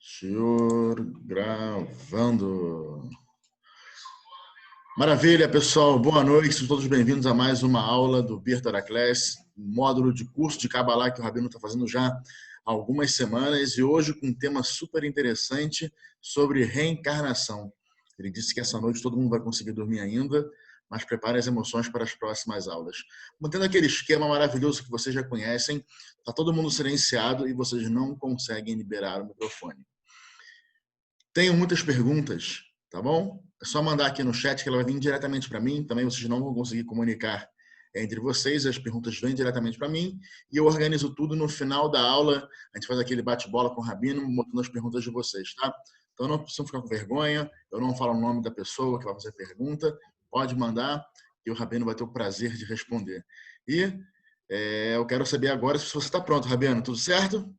Senhor, gravando. Maravilha, pessoal. Boa noite. Sejam todos bem-vindos a mais uma aula do Birtara Class, módulo de curso de Kabbalah que o Rabino está fazendo já há algumas semanas e hoje com um tema super interessante sobre reencarnação. Ele disse que essa noite todo mundo vai conseguir dormir ainda, mas prepare as emoções para as próximas aulas. Mantendo aquele esquema maravilhoso que vocês já conhecem, está todo mundo silenciado e vocês não conseguem liberar o microfone. Tenho muitas perguntas, tá bom? É só mandar aqui no chat que ela vai vir diretamente para mim. Também vocês não vão conseguir comunicar entre vocês. As perguntas vêm diretamente para mim e eu organizo tudo no final da aula. A gente faz aquele bate-bola com o Rabino, montando as perguntas de vocês, tá? Então não precisam ficar com vergonha. Eu não falo o nome da pessoa que vai fazer a pergunta. Pode mandar e o Rabino vai ter o prazer de responder. E eu quero saber agora se você está pronto, Rabino. Tudo certo?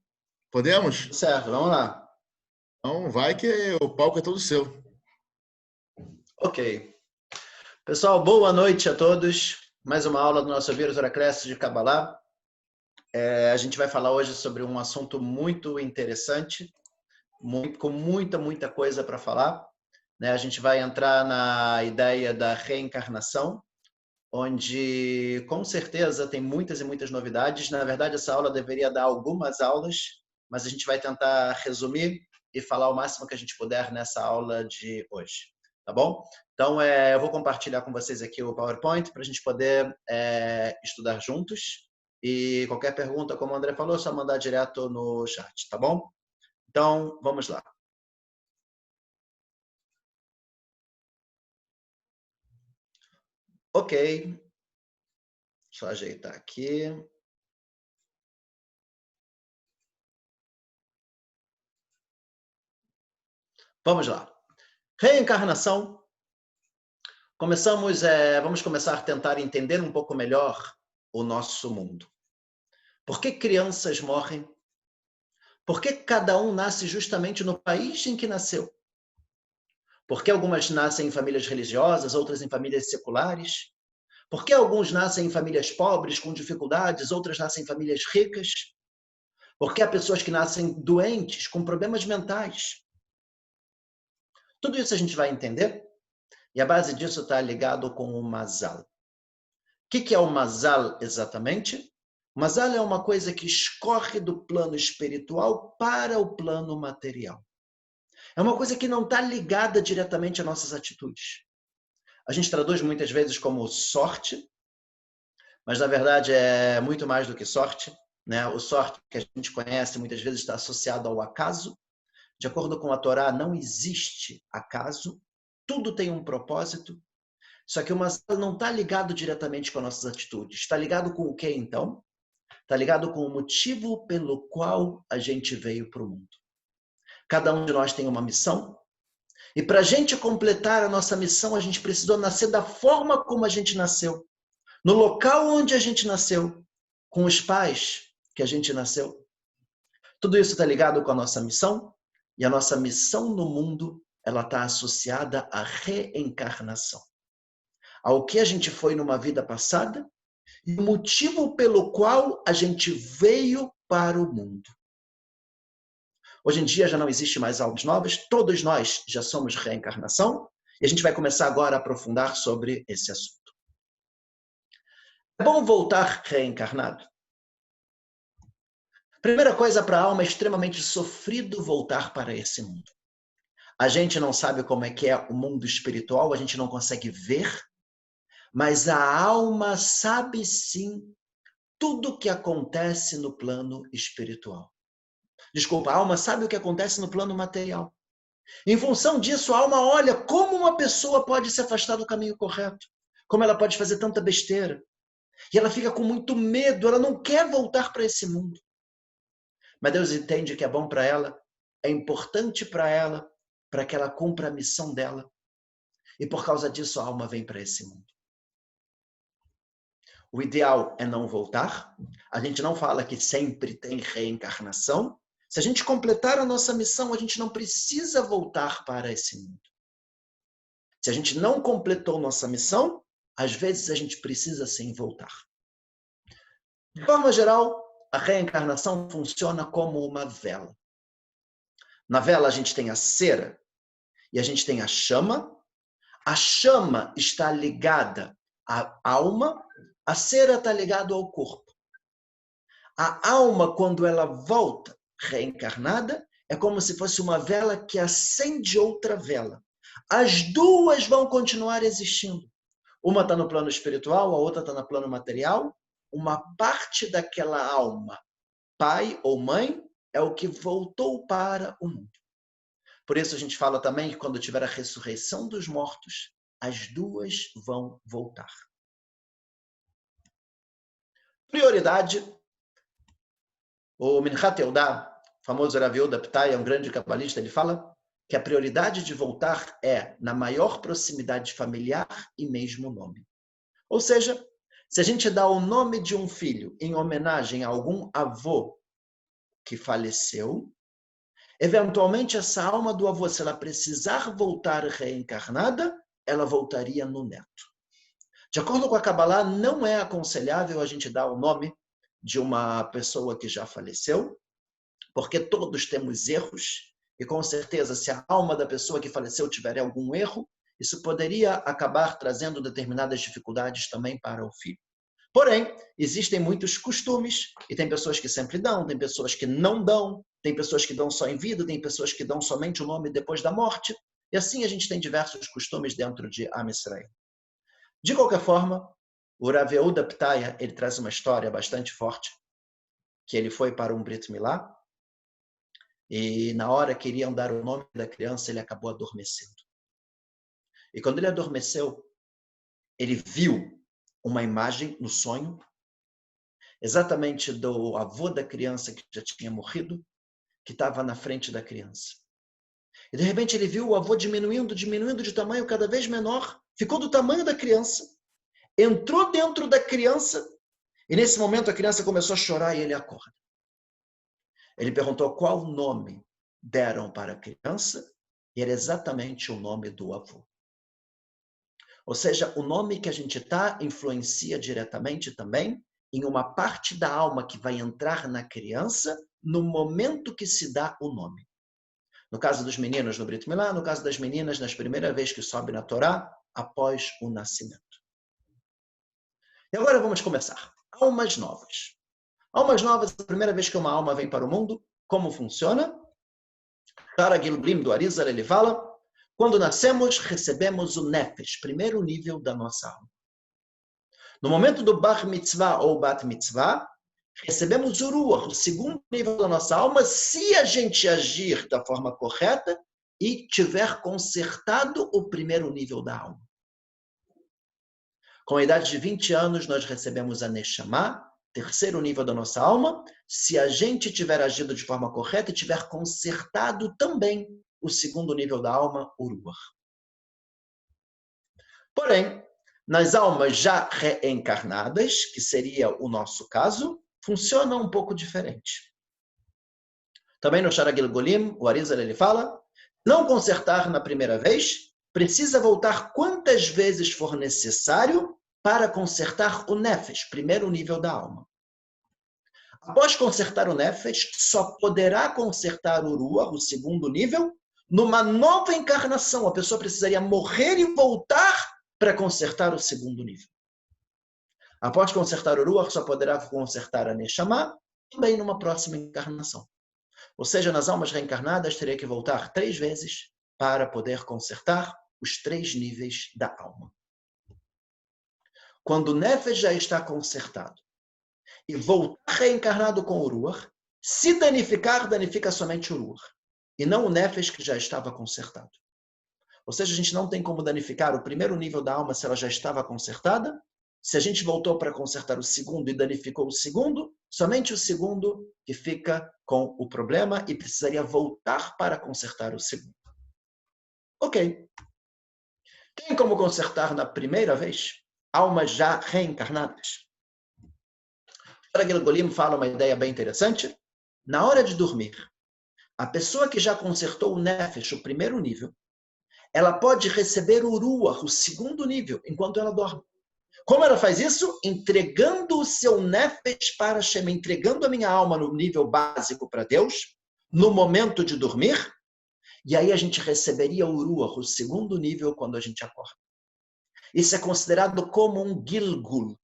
Podemos? Certo, vamos lá. Então vai que o palco é todo seu. Ok. Pessoal, boa noite a todos. Mais uma aula do nosso Birtara Class de Kabbalah. A gente vai falar hoje sobre um assunto muito interessante, com muita coisa para falar. A gente vai entrar na ideia da reencarnação, onde com certeza tem muitas e muitas novidades. Na verdade, essa aula deveria dar algumas aulas, mas a gente vai tentar resumir e falar o máximo que a gente puder nessa aula de hoje, tá bom? Então, eu vou compartilhar com vocês aqui o PowerPoint para a gente poder estudar juntos. E qualquer pergunta, como o André falou, é só mandar direto no chat, tá bom? Então, vamos lá. Ok. Só ajeitar aqui. Vamos lá. Reencarnação. Vamos começar a tentar entender um pouco melhor o nosso mundo. Por que crianças morrem? Por que cada um nasce justamente no país em que nasceu? Por que algumas nascem em famílias religiosas, outras em famílias seculares? Por que alguns nascem em famílias pobres, com dificuldades, outras nascem em famílias ricas? Por que há pessoas que nascem doentes, com problemas mentais? Tudo isso a gente vai entender. E a base disso está ligado com o Mazal. O que é o Mazal exatamente? O Mazal é uma coisa que escorre do plano espiritual para o plano material. É uma coisa que não está ligada diretamente às nossas atitudes. A gente traduz muitas vezes como sorte, mas na verdade é muito mais do que sorte. O sorte que a gente conhece muitas vezes está associado ao acaso. De acordo com a Torá, não existe acaso. Tudo tem um propósito. Só que o Mazal não está ligado diretamente com as nossas atitudes. Está ligado com o que, então? Está ligado com o motivo pelo qual a gente veio para o mundo. Cada um de nós tem uma missão. E para a gente completar a nossa missão, a gente precisou nascer da forma como a gente nasceu. No local onde a gente nasceu. Com os pais que a gente nasceu. Tudo isso está ligado com a nossa missão. E a nossa missão no mundo, ela está associada à reencarnação. Ao que a gente foi numa vida passada e o motivo pelo qual a gente veio para o mundo. Hoje em dia já não existe mais almas novas, todos nós já somos reencarnação e a gente vai começar agora a aprofundar sobre esse assunto. É bom voltar reencarnado? Primeira coisa, para a alma é extremamente sofrido voltar para esse mundo. A gente não sabe como é que é o mundo espiritual, a gente não consegue ver, mas a alma sabe sim tudo o que acontece no plano espiritual. Desculpa, a alma sabe o que acontece no plano material. Em função disso, a alma olha como uma pessoa pode se afastar do caminho correto, como ela pode fazer tanta besteira. E ela fica com muito medo, ela não quer voltar para esse mundo. Mas Deus entende que é bom para ela, é importante para ela, para que ela cumpra a missão dela. E por causa disso, a alma vem para esse mundo. O ideal é não voltar. A gente não fala que sempre tem reencarnação. Se a gente completar a nossa missão, a gente não precisa voltar para esse mundo. Se a gente não completou nossa missão, às vezes a gente precisa sim voltar. De forma geral, a reencarnação funciona como uma vela. Na vela a gente tem a cera e a gente tem a chama. A chama está ligada à alma, a cera está ligada ao corpo. A alma, quando ela volta reencarnada, é como se fosse uma vela que acende outra vela. As duas vão continuar existindo. Uma está no plano espiritual, a outra está no plano material. Uma parte daquela alma, pai ou mãe, é o que voltou para o mundo. Por isso a gente fala também que quando tiver a ressurreição dos mortos, as duas vão voltar. Prioridade. O Minchat Eudá, famoso Rav Yehuda Ptah, um grande cabalista, ele fala que a prioridade de voltar é na maior proximidade familiar e mesmo nome. Ou seja, se a gente dá o nome de um filho em homenagem a algum avô que faleceu, eventualmente essa alma do avô, se ela precisar voltar reencarnada, ela voltaria no neto. De acordo com a Kabbalah, não é aconselhável a gente dar o nome de uma pessoa que já faleceu, porque todos temos erros, e com certeza, se a alma da pessoa que faleceu tiver algum erro, isso poderia acabar trazendo determinadas dificuldades também para o filho. Porém, existem muitos costumes, e tem pessoas que sempre dão, tem pessoas que não dão, tem pessoas que dão só em vida, tem pessoas que dão somente o nome depois da morte, e assim a gente tem diversos costumes dentro de Am Israel. De qualquer forma, o Rav Yehuda Ptah, ele traz uma história bastante forte, que ele foi para um Brit Milá, e na hora que iriam dar o nome da criança, ele acabou adormecendo. E quando ele adormeceu, ele viu uma imagem no sonho, exatamente do avô da criança que já tinha morrido, que estava na frente da criança. E de repente ele viu o avô diminuindo de tamanho cada vez menor, ficou do tamanho da criança, entrou dentro da criança, e nesse momento a criança começou a chorar e ele acorda. Ele perguntou qual nome deram para a criança, e era exatamente o nome do avô. Ou seja, o nome que a gente dá influencia diretamente também em uma parte da alma que vai entrar na criança no momento que se dá o nome. No caso dos meninos no Brit Milá, no caso das meninas na primeira vez que sobe na Torá, após o nascimento. E agora vamos começar. Almas novas. Almas novas, a primeira vez que uma alma vem para o mundo, como funciona? Tara Gilbrim do Arizal, ele fala, quando nascemos, recebemos o Nefesh, primeiro nível da nossa alma. No momento do Bar Mitzvah ou Bat Mitzvah, recebemos o Ruach, o segundo nível da nossa alma, se a gente agir da forma correta e tiver consertado o primeiro nível da alma. Com a idade de 20 anos, nós recebemos a Neshama, terceiro nível da nossa alma, se a gente tiver agido de forma correta e tiver consertado também o segundo nível da alma, o Ruach. Porém, nas almas já reencarnadas, que seria o nosso caso, funciona um pouco diferente. Também no Shara Gilgolim, o Arizal ele fala, não consertar na primeira vez, precisa voltar quantas vezes for necessário para consertar o Nefesh, primeiro nível da alma. Após consertar o Nefesh, só poderá consertar o Ruach, o segundo nível, numa nova encarnação. A pessoa precisaria morrer e voltar para consertar o segundo nível. Após consertar o Ruach, só poderá consertar a Neshama, também numa próxima encarnação. Ou seja, nas almas reencarnadas, teria que voltar 3 vezes para poder consertar os 3 níveis da alma. Quando o Nefesh já está consertado e voltar reencarnado com o Ruach, se danificar, danifica somente o Ruach, e não o Nefesh que já estava consertado. Ou seja, a gente não tem como danificar o primeiro nível da alma se ela já estava consertada. Se a gente voltou para consertar o segundo e danificou o segundo, somente o segundo que fica com o problema e precisaria voltar para consertar o segundo. Ok. Tem como consertar na primeira vez? Almas já reencarnadas. O Gilgolim fala uma ideia bem interessante. Na hora de dormir, a pessoa que já consertou o Nefesh, o primeiro nível, ela pode receber o Ruach, o segundo nível, enquanto ela dorme. Como ela faz isso? Entregando o seu nefesh para Hashem, entregando a minha alma no nível básico para Deus, no momento de dormir, e aí a gente receberia o ruach, o segundo nível, quando a gente acorda. Isso é considerado como um gilgul.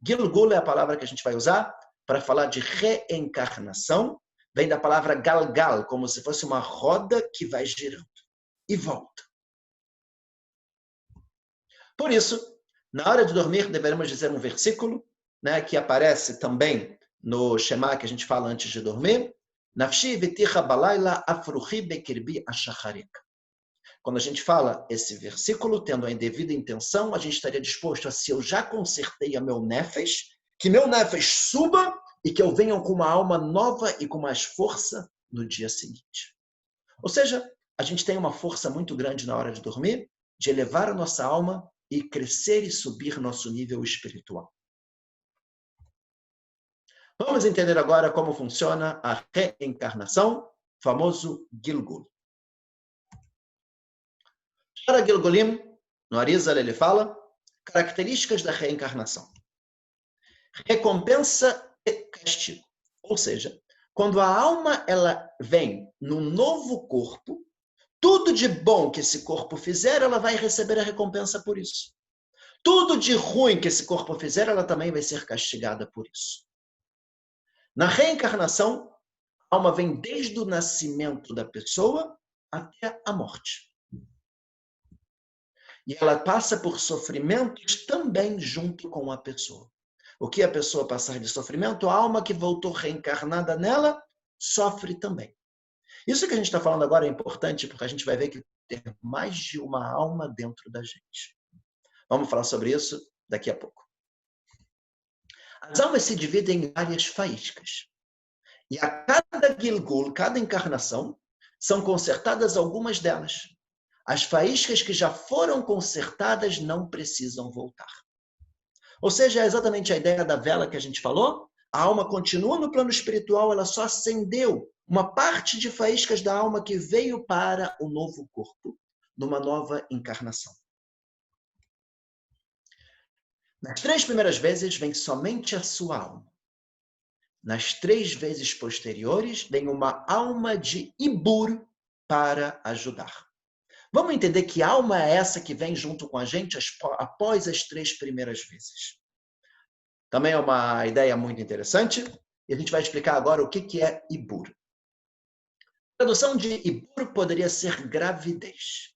Gilgul é a palavra que a gente vai usar para falar de reencarnação. Vem da palavra galgal, como se fosse uma roda que vai girando e volta. Por isso, na hora de dormir, deveremos dizer um versículo, né, que aparece também no Shema que a gente fala antes de dormir. Nafshi veticha balayla afruhi bekirbi ashacharik. Quando a gente fala esse versículo, tendo a devida intenção, a gente estaria disposto a, se eu já consertei a meu nefesh, que meu nefesh suba e que eu venha com uma alma nova e com mais força no dia seguinte. Ou seja, a gente tem uma força muito grande na hora de dormir, de elevar a nossa alma e crescer e subir nosso nível espiritual. Vamos entender agora como funciona a reencarnação, famoso Gilgul. Para Gilgulim, no Arizal ele fala, características da reencarnação. Recompensa e castigo. Ou seja, quando a alma ela vem num novo corpo, tudo de bom que esse corpo fizer, ela vai receber a recompensa por isso. Tudo de ruim que esse corpo fizer, ela também vai ser castigada por isso. Na reencarnação, a alma vem desde o nascimento da pessoa até a morte. E ela passa por sofrimentos também junto com a pessoa. O que a pessoa passar de sofrimento, a alma que voltou reencarnada nela, sofre também. Isso que a gente está falando agora é importante, porque a gente vai ver que tem mais de uma alma dentro da gente. Vamos falar sobre isso daqui a pouco. As almas se dividem em várias faíscas. E a cada Gilgul, cada encarnação, são consertadas algumas delas. As faíscas que já foram consertadas não precisam voltar. Ou seja, é exatamente a ideia da vela que a gente falou. A alma continua no plano espiritual, ela só acendeu uma parte de faíscas da alma que veio para o novo corpo, numa nova encarnação. Nas 3 primeiras vezes, vem somente a sua alma. Nas 3 vezes posteriores, vem uma alma de Ibur para ajudar. Vamos entender que alma é essa que vem junto com a gente após as 3 primeiras vezes. Também é uma ideia muito interessante, e a gente vai explicar agora o que é Ibur. A tradução de Ibur poderia ser gravidez.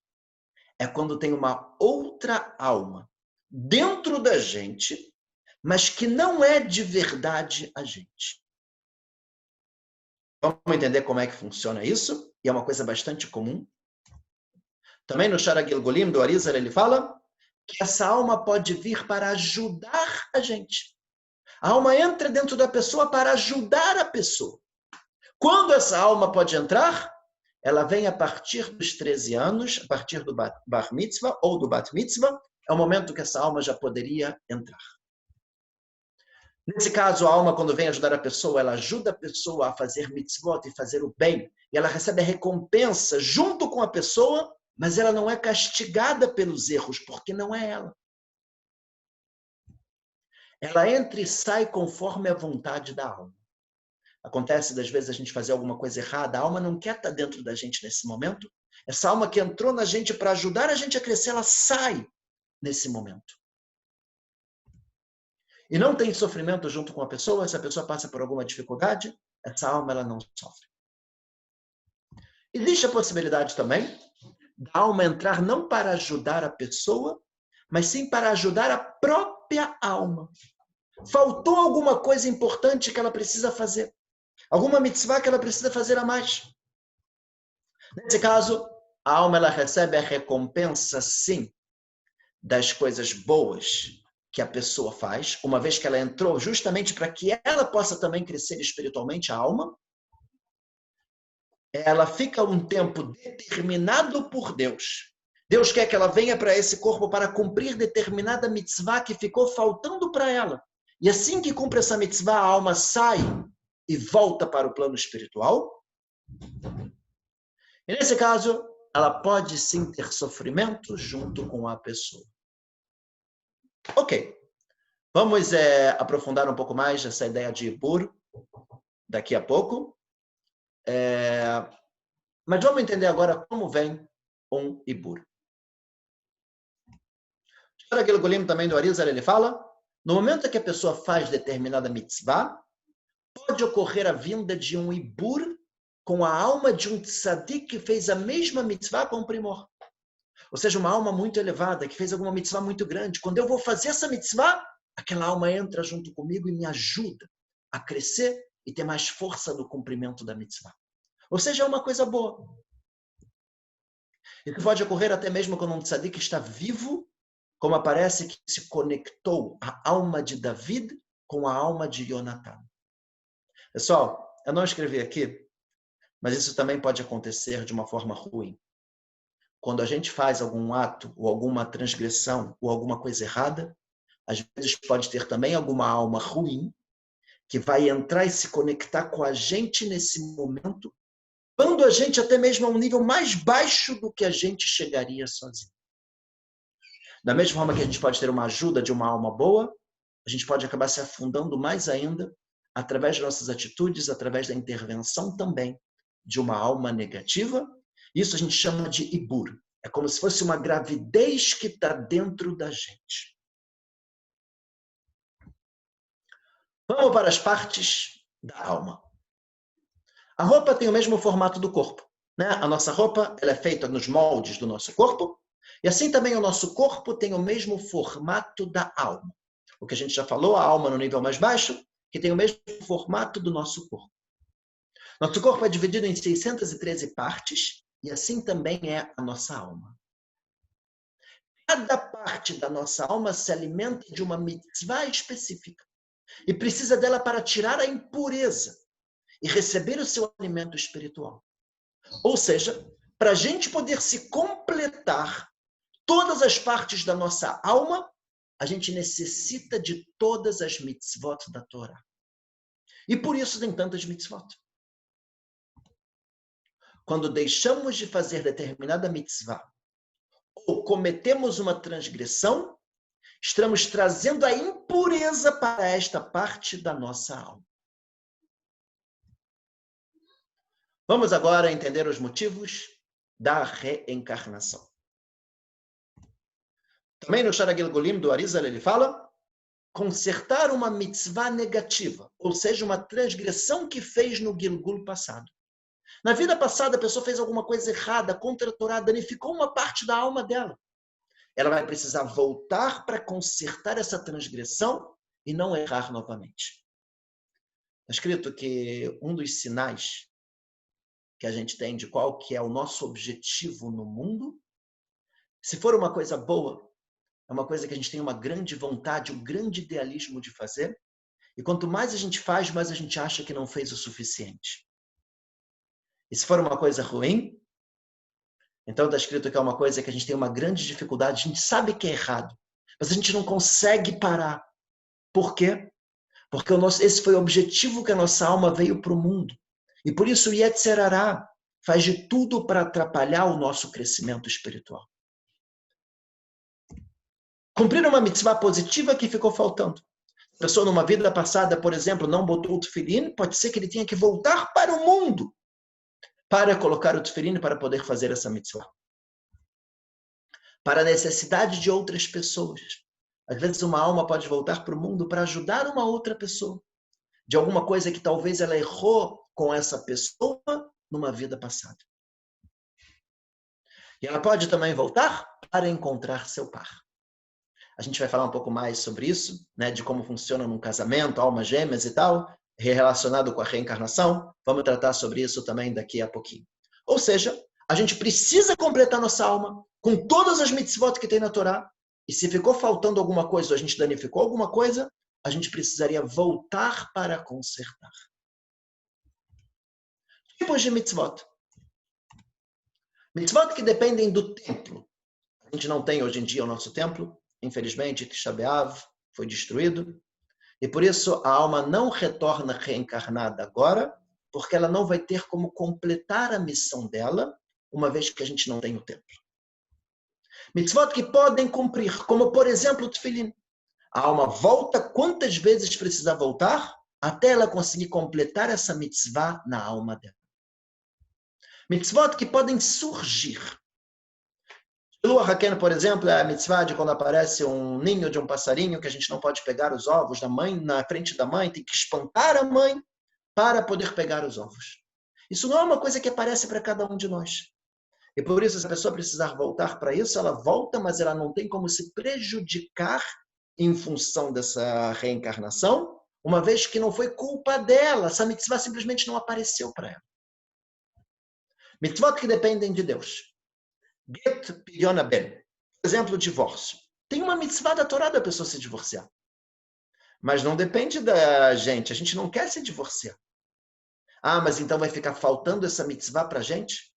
É quando tem uma outra alma dentro da gente, mas que não é de verdade a gente. Vamos entender como é que funciona isso? E é uma coisa bastante comum. Também no Shara Gilgulim, do Arizal, ele fala que essa alma pode vir para ajudar a gente. A alma entra dentro da pessoa para ajudar a pessoa. Quando essa alma pode entrar? Ela vem a partir dos 13 anos, a partir do Bar Mitzvah ou do Bat Mitzvah, é o momento que essa alma já poderia entrar. Nesse caso, a alma, quando vem ajudar a pessoa, ela ajuda a pessoa a fazer mitzvot e fazer o bem, e ela recebe a recompensa junto com a pessoa, mas ela não é castigada pelos erros, porque não é ela. Ela entra e sai conforme a vontade da alma. Acontece, das vezes, a gente fazer alguma coisa errada, a alma não quer estar dentro da gente nesse momento. Essa alma que entrou na gente para ajudar a gente a crescer, ela sai nesse momento. E não tem sofrimento junto com a pessoa, se a pessoa passa por alguma dificuldade, essa alma ela não sofre. Existe a possibilidade também da alma entrar não para ajudar a pessoa, mas sim para ajudar a própria alma. Faltou alguma coisa importante que ela precisa fazer. Alguma mitzvah que ela precisa fazer a mais. Nesse caso, a alma ela recebe a recompensa, sim, das coisas boas que a pessoa faz, uma vez que ela entrou justamente para que ela possa também crescer espiritualmente, a alma. Ela fica um tempo determinado por Deus. Deus quer que ela venha para esse corpo para cumprir determinada mitzvah que ficou faltando para ela. E assim que cumpre essa mitzvah, a alma sai e volta para o plano espiritual. E nesse caso, ela pode sim ter sofrimento junto com a pessoa. Ok. Vamos aprofundar um pouco mais essa ideia de Ibur daqui a pouco. Mas vamos entender agora como vem um Ibur. Shara Gilgulim também do Arizal, ele fala, no momento em que a pessoa faz determinada mitzvah, pode ocorrer a vinda de um Ibur com a alma de um tzadik que fez a mesma mitzvah com primor. Ou seja, uma alma muito elevada, que fez alguma mitzvah muito grande. Quando eu vou fazer essa mitzvah, aquela alma entra junto comigo e me ajuda a crescer e ter mais força no cumprimento da mitzvah. Ou seja, é uma coisa boa. E que pode ocorrer até mesmo quando um tzadik está vivo, como aparece que se conectou a alma de David com a alma de Jonathan. Pessoal, eu não escrevi aqui, mas isso também pode acontecer de uma forma ruim. Quando a gente faz algum ato, ou alguma transgressão, ou alguma coisa errada, às vezes pode ter também alguma alma ruim que vai entrar e se conectar com a gente nesse momento, levando a gente até mesmo a um nível mais baixo do que a gente chegaria sozinho. Da mesma forma que a gente pode ter uma ajuda de uma alma boa, a gente pode acabar se afundando mais ainda através de nossas atitudes, através da intervenção também de uma alma negativa. Isso a gente chama de Ibur. É como se fosse uma gravidez que está dentro da gente. Vamos para as partes da alma. A roupa tem o mesmo formato do corpo, né? A nossa roupa ela é feita nos moldes do nosso corpo, e assim também o nosso corpo tem o mesmo formato da alma. O que a gente já falou, a alma no nível mais baixo, que tem o mesmo formato do nosso corpo. Nosso corpo é dividido em 613 partes, e assim também é a nossa alma. Cada parte da nossa alma se alimenta de uma mitzvah específica e precisa dela para tirar a impureza e receber o seu alimento espiritual. Ou seja, para a gente poder se completar todas as partes da nossa alma, a gente necessita de todas as mitzvot da Torá. E por isso tem tantas mitzvot. Quando deixamos de fazer determinada mitzvah ou cometemos uma transgressão, estamos trazendo a impureza para esta parte da nossa alma. Vamos agora entender os motivos da reencarnação. Também no Shara Gilgulim do Arizal ele fala, consertar uma mitzvah negativa, ou seja, uma transgressão que fez no Gilgul passado. Na vida passada, a pessoa fez alguma coisa errada, contra a Torá, danificou uma parte da alma dela. Ela vai precisar voltar para consertar essa transgressão e não errar novamente. Está escrito que um dos sinais que a gente tem de qual que é o nosso objetivo no mundo, se for uma coisa boa, é uma coisa que a gente tem uma grande vontade, um grande idealismo de fazer, e quanto mais a gente faz, mais a gente acha que não fez o suficiente. E se for uma coisa ruim, então está escrito que é uma coisa que a gente tem uma grande dificuldade, a gente sabe que é errado, mas a gente não consegue parar. Por quê? Porque esse foi o objetivo que a nossa alma veio para o mundo. E por isso o Yetzer Hará faz de tudo para atrapalhar o nosso crescimento espiritual. Cumprir uma mitzvah positiva que ficou faltando. A pessoa numa vida passada, por exemplo, não botou o tefilim, pode ser que ele tenha que voltar para o mundo para colocar o tefilim para poder fazer essa mitzvah. Para a necessidade de outras pessoas. Às vezes uma alma pode voltar para o mundo para ajudar uma outra pessoa. De alguma coisa que talvez ela errou com essa pessoa numa vida passada. E ela pode também voltar para encontrar seu par. A gente vai falar um pouco mais sobre isso, né, de como funciona num casamento, almas gêmeas e tal, relacionado com a reencarnação. Vamos tratar sobre isso também daqui a pouquinho. Ou seja, a gente precisa completar nossa alma com todas as mitzvot que tem na Torá, e se ficou faltando alguma coisa, ou a gente danificou alguma coisa, a gente precisaria voltar para consertar. Tipos de mitzvot. Mitzvot que dependem do templo. A gente não tem hoje em dia o nosso templo. Infelizmente, Tisha B'Av foi destruído. E por isso a alma não retorna reencarnada agora, porque ela não vai ter como completar a missão dela, uma vez que a gente não tem o templo. Mitzvot que podem cumprir, como por exemplo o tefilim. A alma volta quantas vezes precisar voltar até ela conseguir completar essa mitzvah na alma dela. Mitzvot que podem surgir. Lua Haken, por exemplo, é a mitzvah de quando aparece um ninho de um passarinho que a gente não pode pegar os ovos da mãe, na frente da mãe, tem que espantar a mãe para poder pegar os ovos. Isso não é uma coisa que aparece para cada um de nós. E por isso, se a pessoa precisar voltar para isso, ela volta, mas ela não tem como se prejudicar em função dessa reencarnação, uma vez que não foi culpa dela, essa mitzvah simplesmente não apareceu para ela. Mitzvot que dependem de Deus. Get Pidyon Ben. Por exemplo, divórcio. Tem uma mitzvah da Torá da pessoa se divorciar. Mas não depende da gente. A gente não quer se divorciar. Ah, mas então vai ficar faltando essa mitzvah para a gente?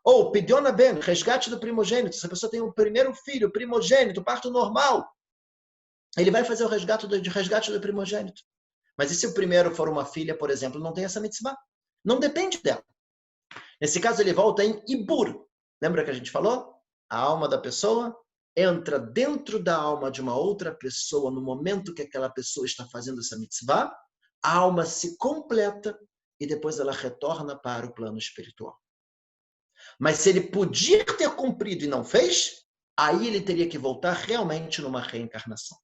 Ou Pidyon Ben, resgate do primogênito. Se a pessoa tem um primeiro filho, primogênito, parto normal, ele vai fazer o resgate do primogênito. Mas e se o primeiro for uma filha, por exemplo, não tem essa mitzvah? Não depende dela. Nesse caso, ele volta em Ibur. Lembra que a gente falou? A alma da pessoa entra dentro da alma de uma outra pessoa no momento que aquela pessoa está fazendo essa mitzvah, a alma se completa e depois ela retorna para o plano espiritual. Mas se ele podia ter cumprido e não fez, aí ele teria que voltar realmente numa reencarnação.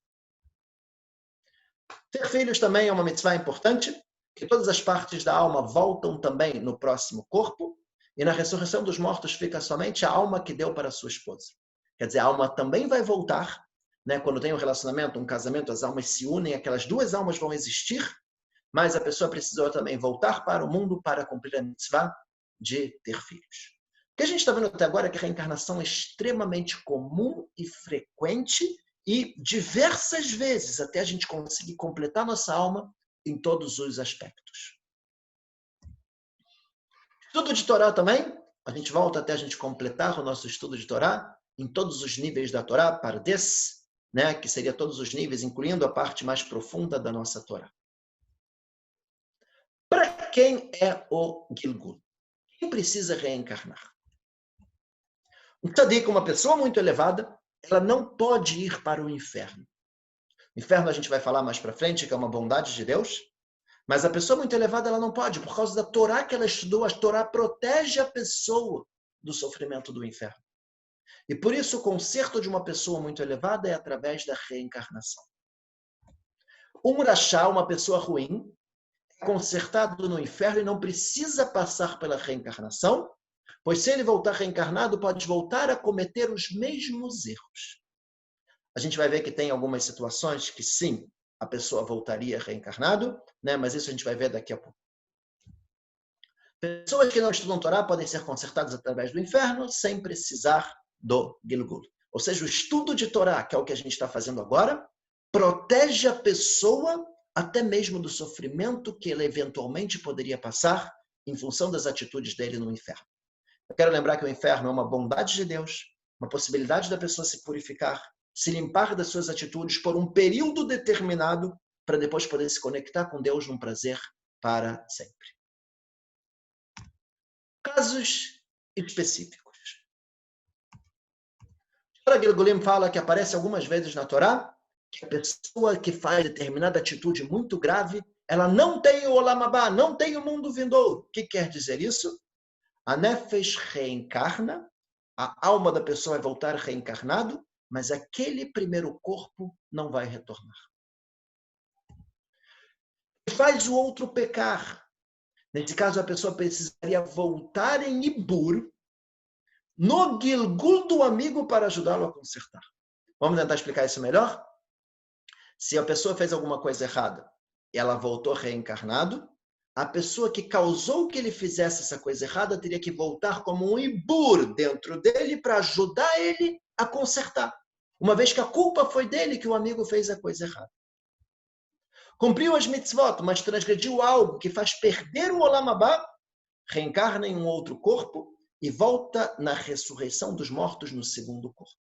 Ter filhos também é uma mitzvah importante, que todas as partes da alma voltam também no próximo corpo, e na ressurreição dos mortos fica somente a alma que deu para a sua esposa. Quer dizer, a alma também vai voltar, né? Quando tem um relacionamento, um casamento, as almas se unem, aquelas duas almas vão existir, mas a pessoa precisou também voltar para o mundo para cumprir a mitzvah de ter filhos. O que a gente está vendo até agora é que a reencarnação é extremamente comum e frequente e diversas vezes até a gente conseguir completar nossa alma em todos os aspectos. Estudo de Torá também, a gente volta até a gente completar o nosso estudo de Torá em todos os níveis da Torá, Pardes, né, que seria todos os níveis, incluindo a parte mais profunda da nossa Torá. Para quem é o Gilgul? Quem precisa reencarnar? Um tzadik, uma pessoa muito elevada, ela não pode ir para o inferno. O inferno a gente vai falar mais para frente, que é uma bondade de Deus, mas a pessoa muito elevada ela não pode, por causa da Torá que ela estudou. A Torá protege a pessoa do sofrimento do inferno. E por isso o conserto de uma pessoa muito elevada é através da reencarnação. Um rachá, uma pessoa ruim, é consertado no inferno e não precisa passar pela reencarnação, pois se ele voltar reencarnado, pode voltar a cometer os mesmos erros. A gente vai ver que tem algumas situações que sim, a pessoa voltaria reencarnado, né? Mas isso a gente vai ver daqui a pouco. Pessoas que não estudam Torá podem ser consertadas através do inferno sem precisar do Gilgul. Ou seja, o estudo de Torá, que é o que a gente está fazendo agora, protege a pessoa até mesmo do sofrimento que ele eventualmente poderia passar em função das atitudes dele no inferno. Eu quero lembrar que o inferno é uma bondade de Deus, uma possibilidade da pessoa se purificar, se limpar das suas atitudes por um período determinado para depois poder se conectar com Deus num prazer para sempre. Casos específicos. O Gilgulim fala que aparece algumas vezes na Torá que a pessoa que faz determinada atitude muito grave, ela não tem o Olam Haba, não tem o mundo vindouro. O que quer dizer isso? A Nefesh reencarna, a alma da pessoa vai voltar reencarnado, mas aquele primeiro corpo não vai retornar. Faz o outro pecar. Nesse caso, a pessoa precisaria voltar em Ibur, no Gilgul do amigo, para ajudá-lo a consertar. Vamos tentar explicar isso melhor? Se a pessoa fez alguma coisa errada e ela voltou reencarnado, a pessoa que causou que ele fizesse essa coisa errada teria que voltar como um Ibur dentro dele para ajudar ele a consertar. Uma vez que a culpa foi dele que o amigo fez a coisa errada. Cumpriu as mitzvot, mas transgrediu algo que faz perder o Olam Haba, reencarna em um outro corpo e volta na ressurreição dos mortos no segundo corpo.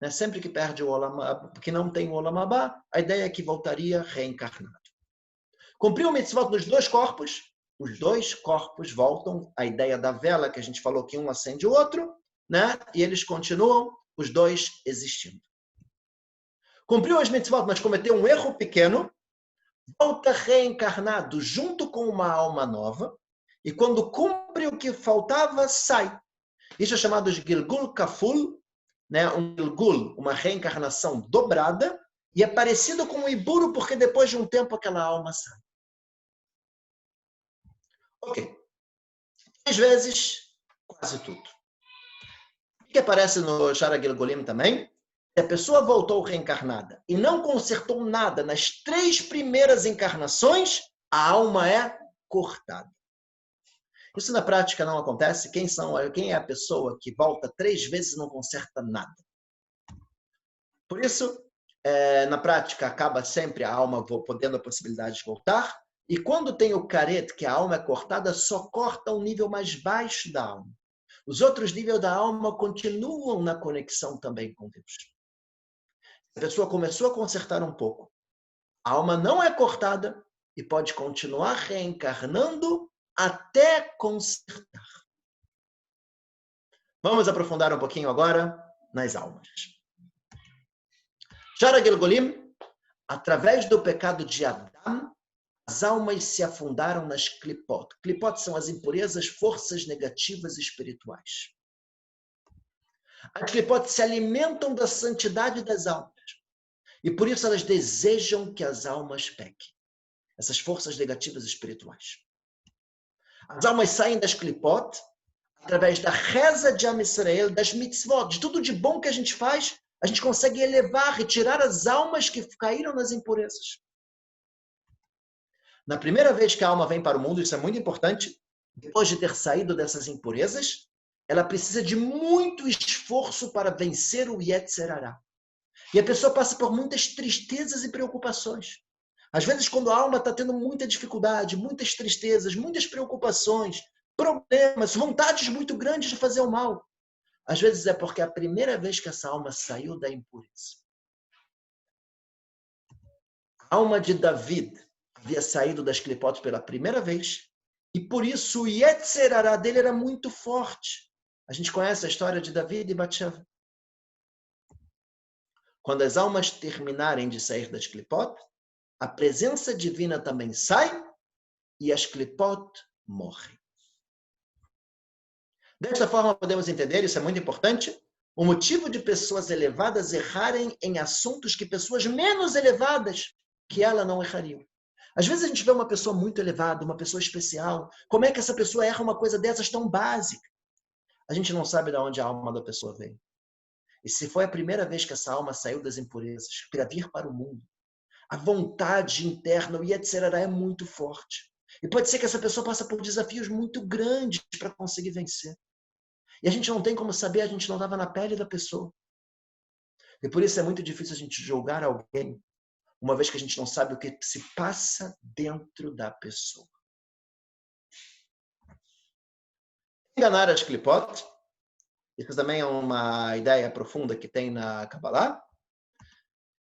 Sempre que perde o Olam Haba, que não tem o Olam Haba, a ideia é que voltaria reencarnado. Cumpriu o mitzvot nos dois corpos, os dois corpos voltam, a ideia da vela que a gente falou que um acende o outro, né? E eles continuam, os dois existindo. cumpriu as mitzvot, mas cometeu um erro pequeno, volta reencarnado junto com uma alma nova, e quando cumpre o que faltava, sai. Isso é chamado de Gilgul Kaful, né? Um Gilgul, uma reencarnação dobrada, e é parecido com um Iburu, porque depois de um tempo aquela alma sai. Ok. 3 vezes, quase tudo. O que aparece no Shara Gilgulim também? Se a pessoa voltou reencarnada e não consertou nada nas 3 primeiras encarnações, a alma é cortada. Isso na prática não acontece. Quem é a pessoa que volta 3 vezes e não conserta nada? Por isso, na prática, acaba sempre a alma podendo a possibilidade de voltar. E quando tem o caret, que a alma é cortada, só corta o nível mais baixo da alma. Os outros níveis da alma continuam na conexão também com Deus. A pessoa começou a consertar um pouco. A alma não é cortada e pode continuar reencarnando até consertar. Vamos aprofundar um pouquinho agora nas almas. Shara Gilgulim, através do pecado de Adão, as almas se afundaram nas klipot. Klipot são as impurezas, forças negativas espirituais. As klipot se alimentam da santidade das almas. E por isso elas desejam que as almas pequem. Essas forças negativas espirituais. As almas saem das klipot através da reza de Am Israel, das mitzvot, de tudo de bom que a gente faz, a gente consegue elevar, retirar as almas que caíram nas impurezas. Na primeira vez que a alma vem para o mundo, isso é muito importante, depois de ter saído dessas impurezas, ela precisa de muito esforço para vencer o Yetzer Hara. E a pessoa passa por muitas tristezas e preocupações. Às vezes, quando a alma está tendo muita dificuldade, muitas tristezas, muitas preocupações, problemas, vontades muito grandes de fazer o mal, às vezes é porque é a primeira vez que essa alma saiu da impureza. A alma de David havia saído das clipotes pela primeira vez, e por isso o Yetzer Hara dele era muito forte. A gente conhece a história de David e Batsheva. Quando as almas terminarem de sair das clipot, a presença divina também sai e as clipot morrem. Desta forma, podemos entender, isso é muito importante, o motivo de pessoas elevadas errarem em assuntos que pessoas menos elevadas que ela não errariam. Às vezes a gente vê uma pessoa muito elevada, uma pessoa especial. Como é que essa pessoa erra uma coisa dessas tão básica? A gente não sabe de onde a alma da pessoa veio. E se foi a primeira vez que essa alma saiu das impurezas para vir para o mundo, a vontade interna, o Yetzer Hara é muito forte. E pode ser que essa pessoa passe por desafios muito grandes para conseguir vencer. E a gente não tem como saber, a gente não estava na pele da pessoa. E por isso é muito difícil a gente julgar alguém, uma vez que a gente não sabe o que se passa dentro da pessoa. Enganar as clipot, isso também é uma ideia profunda que tem na Kabbalah,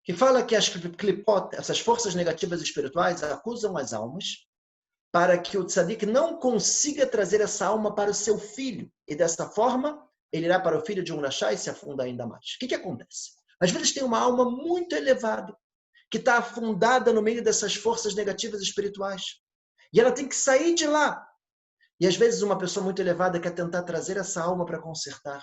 que fala que as clipot, essas forças negativas espirituais, acusam as almas para que o tzadik não consiga trazer essa alma para o seu filho. E dessa forma, ele irá para o filho de um rachá e se afunda ainda mais. O que acontece? Às vezes tem uma alma muito elevada, que está afundada no meio dessas forças negativas espirituais. E ela tem que sair de lá. E às vezes uma pessoa muito elevada quer tentar trazer essa alma para consertar.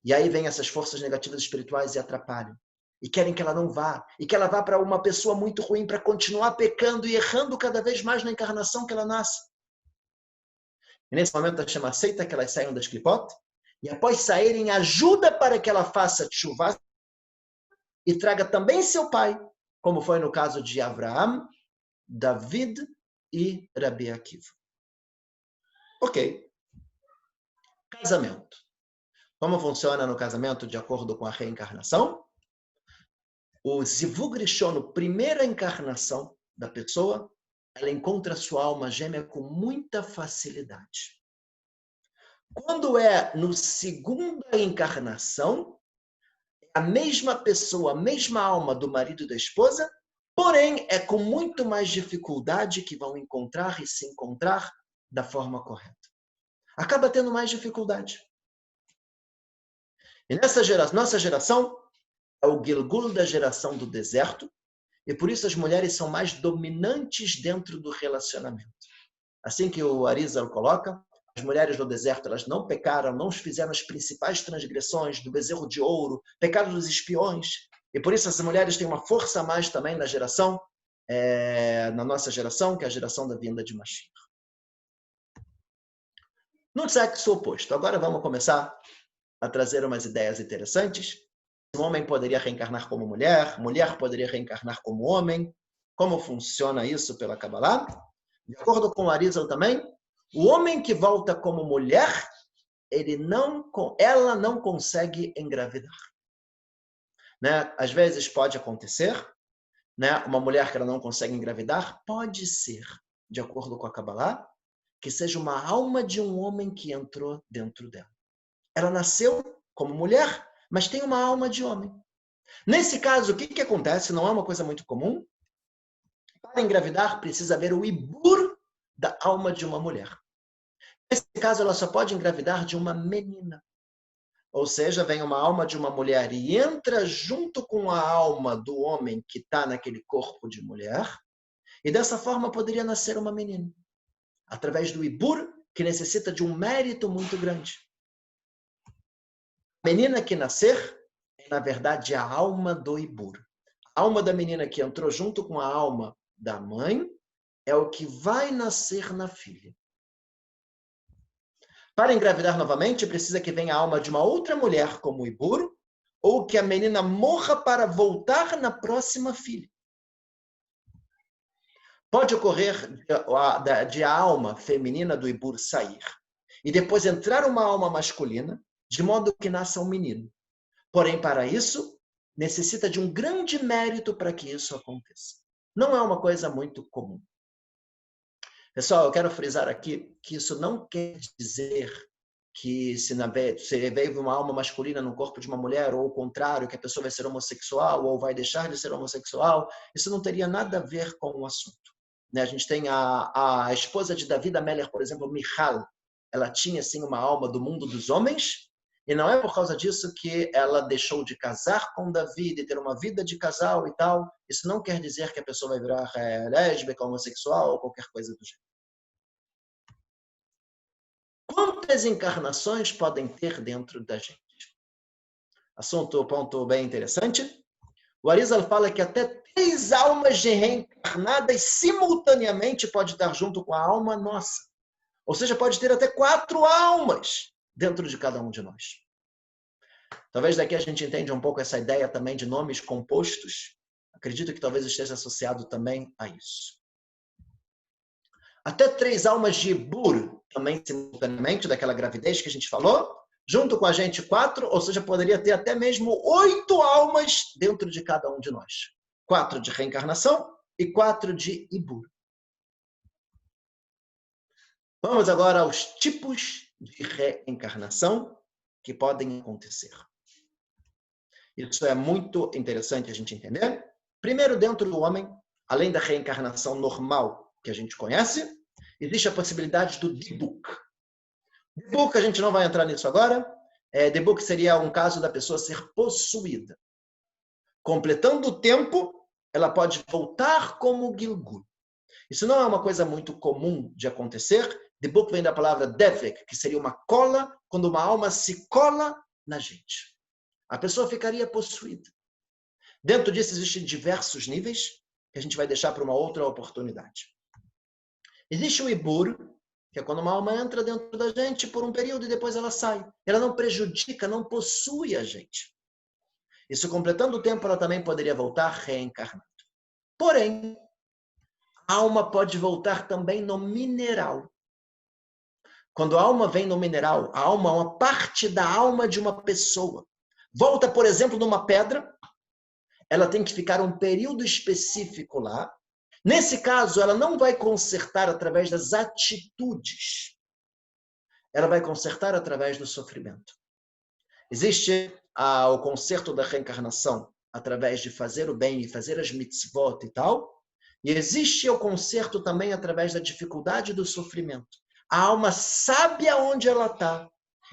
E aí vem essas forças negativas espirituais e atrapalham. E querem que ela não vá. E que ela vá para uma pessoa muito ruim para continuar pecando e errando cada vez mais na encarnação que ela nasce. E nesse momento a Hashem aceita que elas saiam das clipot. E após saírem, ajuda para que ela faça tshuva e traga também seu pai, como foi no caso de Avraham, David e Rabi Akiva. Ok. Casamento. Como funciona no casamento de acordo com a reencarnação? O Zivug Rishon, primeira encarnação da pessoa, ela encontra sua alma gêmea com muita facilidade. Quando é no segunda encarnação, a mesma pessoa, a mesma alma do marido e da esposa, porém é com muito mais dificuldade que vão encontrar e se encontrar da forma correta. Acaba tendo mais dificuldade. E nessa nossa geração, é o Gilgul da geração do deserto, e por isso as mulheres são mais dominantes dentro do relacionamento. Assim que o Arizal coloca, as mulheres do deserto, elas não pecaram, não fizeram as principais transgressões do bezerro de ouro, pecado dos espiões, e por isso as mulheres têm uma força a mais também na geração, na nossa geração, que é a geração da vinda de Mashiach. No sexo oposto, agora vamos começar a trazer umas ideias interessantes. Um homem poderia reencarnar como mulher, mulher poderia reencarnar como homem. Como funciona isso pela Kabbalah? De acordo com o Arizal também, o homem que volta como mulher, ela não consegue engravidar. Né? Às vezes pode acontecer, né? Uma mulher que ela não consegue engravidar, pode ser, de acordo com a Kabbalah, que seja uma alma de um homem que entrou dentro dela. Ela nasceu como mulher, mas tem uma alma de homem. Nesse caso, o que acontece? Não é uma coisa muito comum. Para engravidar, precisa haver o ibur da alma de uma mulher. Nesse caso, ela só pode engravidar de uma menina. Ou seja, vem uma alma de uma mulher e entra junto com a alma do homem que está naquele corpo de mulher, e dessa forma poderia nascer uma menina. Através do ibur, que necessita de um mérito muito grande. A menina que nascer é, na verdade, a alma do ibur. A alma da menina que entrou junto com a alma da mãe é o que vai nascer na filha. Para engravidar novamente, precisa que venha a alma de uma outra mulher como o ibur, ou que a menina morra para voltar na próxima filha. Pode ocorrer de a alma feminina do ibur sair e depois entrar uma alma masculina, de modo que nasça um menino. Porém, para isso, necessita de um grande mérito para que isso aconteça. Não é uma coisa muito comum. Pessoal, eu quero frisar aqui que isso não quer dizer que se veio uma alma masculina no corpo de uma mulher, ou o contrário, que a pessoa vai ser homossexual ou vai deixar de ser homossexual. Isso não teria nada a ver com o assunto. A gente tem a esposa de David Ameller, por exemplo, Michal. Ela tinha, sim, uma alma do mundo dos homens, e não é por causa disso que ela deixou de casar com David e ter uma vida de casal e tal. Isso não quer dizer que a pessoa vai virar lésbica, homossexual ou qualquer coisa do gênero. Quantas encarnações podem ter dentro da gente? Ponto bem interessante. O Arizal fala que até 3 almas reencarnadas simultaneamente pode estar junto com a alma nossa. Ou seja, pode ter até 4 almas dentro de cada um de nós. Talvez daqui a gente entenda um pouco essa ideia também de nomes compostos. Acredito que talvez esteja associado também a isso. Até 3 almas de ibur, também simultaneamente, daquela gravidez que a gente falou, junto com a gente 4, ou seja, poderia ter até mesmo 8 almas dentro de cada um de nós. 4 de reencarnação e 4 de ibur. Vamos agora aos tipos de reencarnação que podem acontecer. Isso é muito interessante a gente entender. Primeiro, dentro do homem, além da reencarnação normal que a gente conhece, existe a possibilidade do dibuk. Dibuk, a gente não vai entrar nisso agora. Dibuk seria um caso da pessoa ser possuída. Completando o tempo, ela pode voltar como Gilgul. Isso não é uma coisa muito comum de acontecer. Dibuk vem da palavra devek, que seria uma cola, quando uma alma se cola na gente. A pessoa ficaria possuída. Dentro disso existem diversos níveis, que a gente vai deixar para uma outra oportunidade. Existe o ibur, que é quando uma alma entra dentro da gente por um período e depois ela sai. Ela não prejudica, não possui a gente. Isso, completando o tempo, ela também poderia voltar reencarnando. Porém, a alma pode voltar também no mineral. Quando a alma vem no mineral, a alma é uma parte da alma de uma pessoa. Volta, por exemplo, numa pedra, ela tem que ficar um período específico lá. Nesse caso, ela não vai consertar através das atitudes. Ela vai consertar através do sofrimento. Existe o conserto da reencarnação através de fazer o bem e fazer as mitzvot e tal. E existe o conserto também através da dificuldade do sofrimento. A alma sabe aonde ela está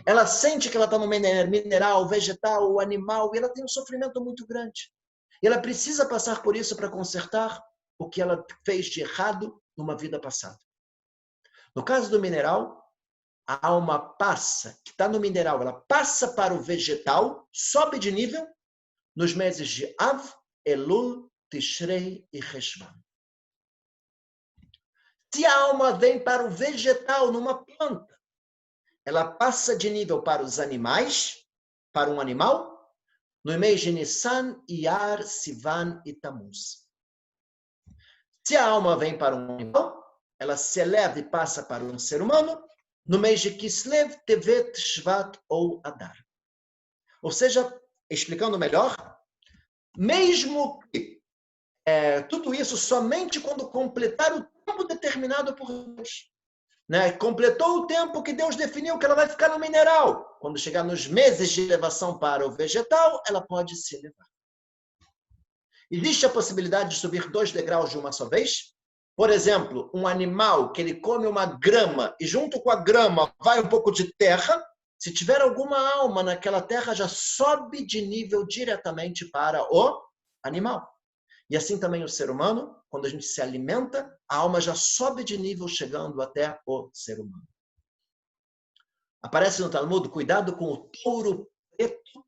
Ela sente que ela está no mineral, vegetal ou animal, e ela tem um sofrimento muito grande. E ela precisa passar por isso para consertar o que ela fez de errado numa vida passada. No caso do mineral, a alma passa, que está no mineral, ela passa para o vegetal, sobe de nível, nos meses de Av, Elul, Tishrei e Reshvan. Se a alma vem para o vegetal, numa planta, ela passa de nível para os animais, para um animal, no mês de Nissan, Iyar, Sivan e Tammuz. Se a alma vem para um animal, ela se eleva e passa para um ser humano, no mês de Kislev, Tevet, Shvat ou Adar. Ou seja, explicando melhor, mesmo que tudo isso somente quando completar o tempo determinado por Deus. Completou o tempo que Deus definiu que ela vai ficar no mineral. Quando chegar nos meses de elevação para o vegetal, ela pode se elevar. Existe a possibilidade de subir 2 degraus de uma só vez? Por exemplo, um animal que ele come uma grama e junto com a grama vai um pouco de terra, se tiver alguma alma naquela terra, já sobe de nível diretamente para o animal. E assim também o ser humano, quando a gente se alimenta, a alma já sobe de nível, chegando até o ser humano. Aparece no Talmud, cuidado com o touro preto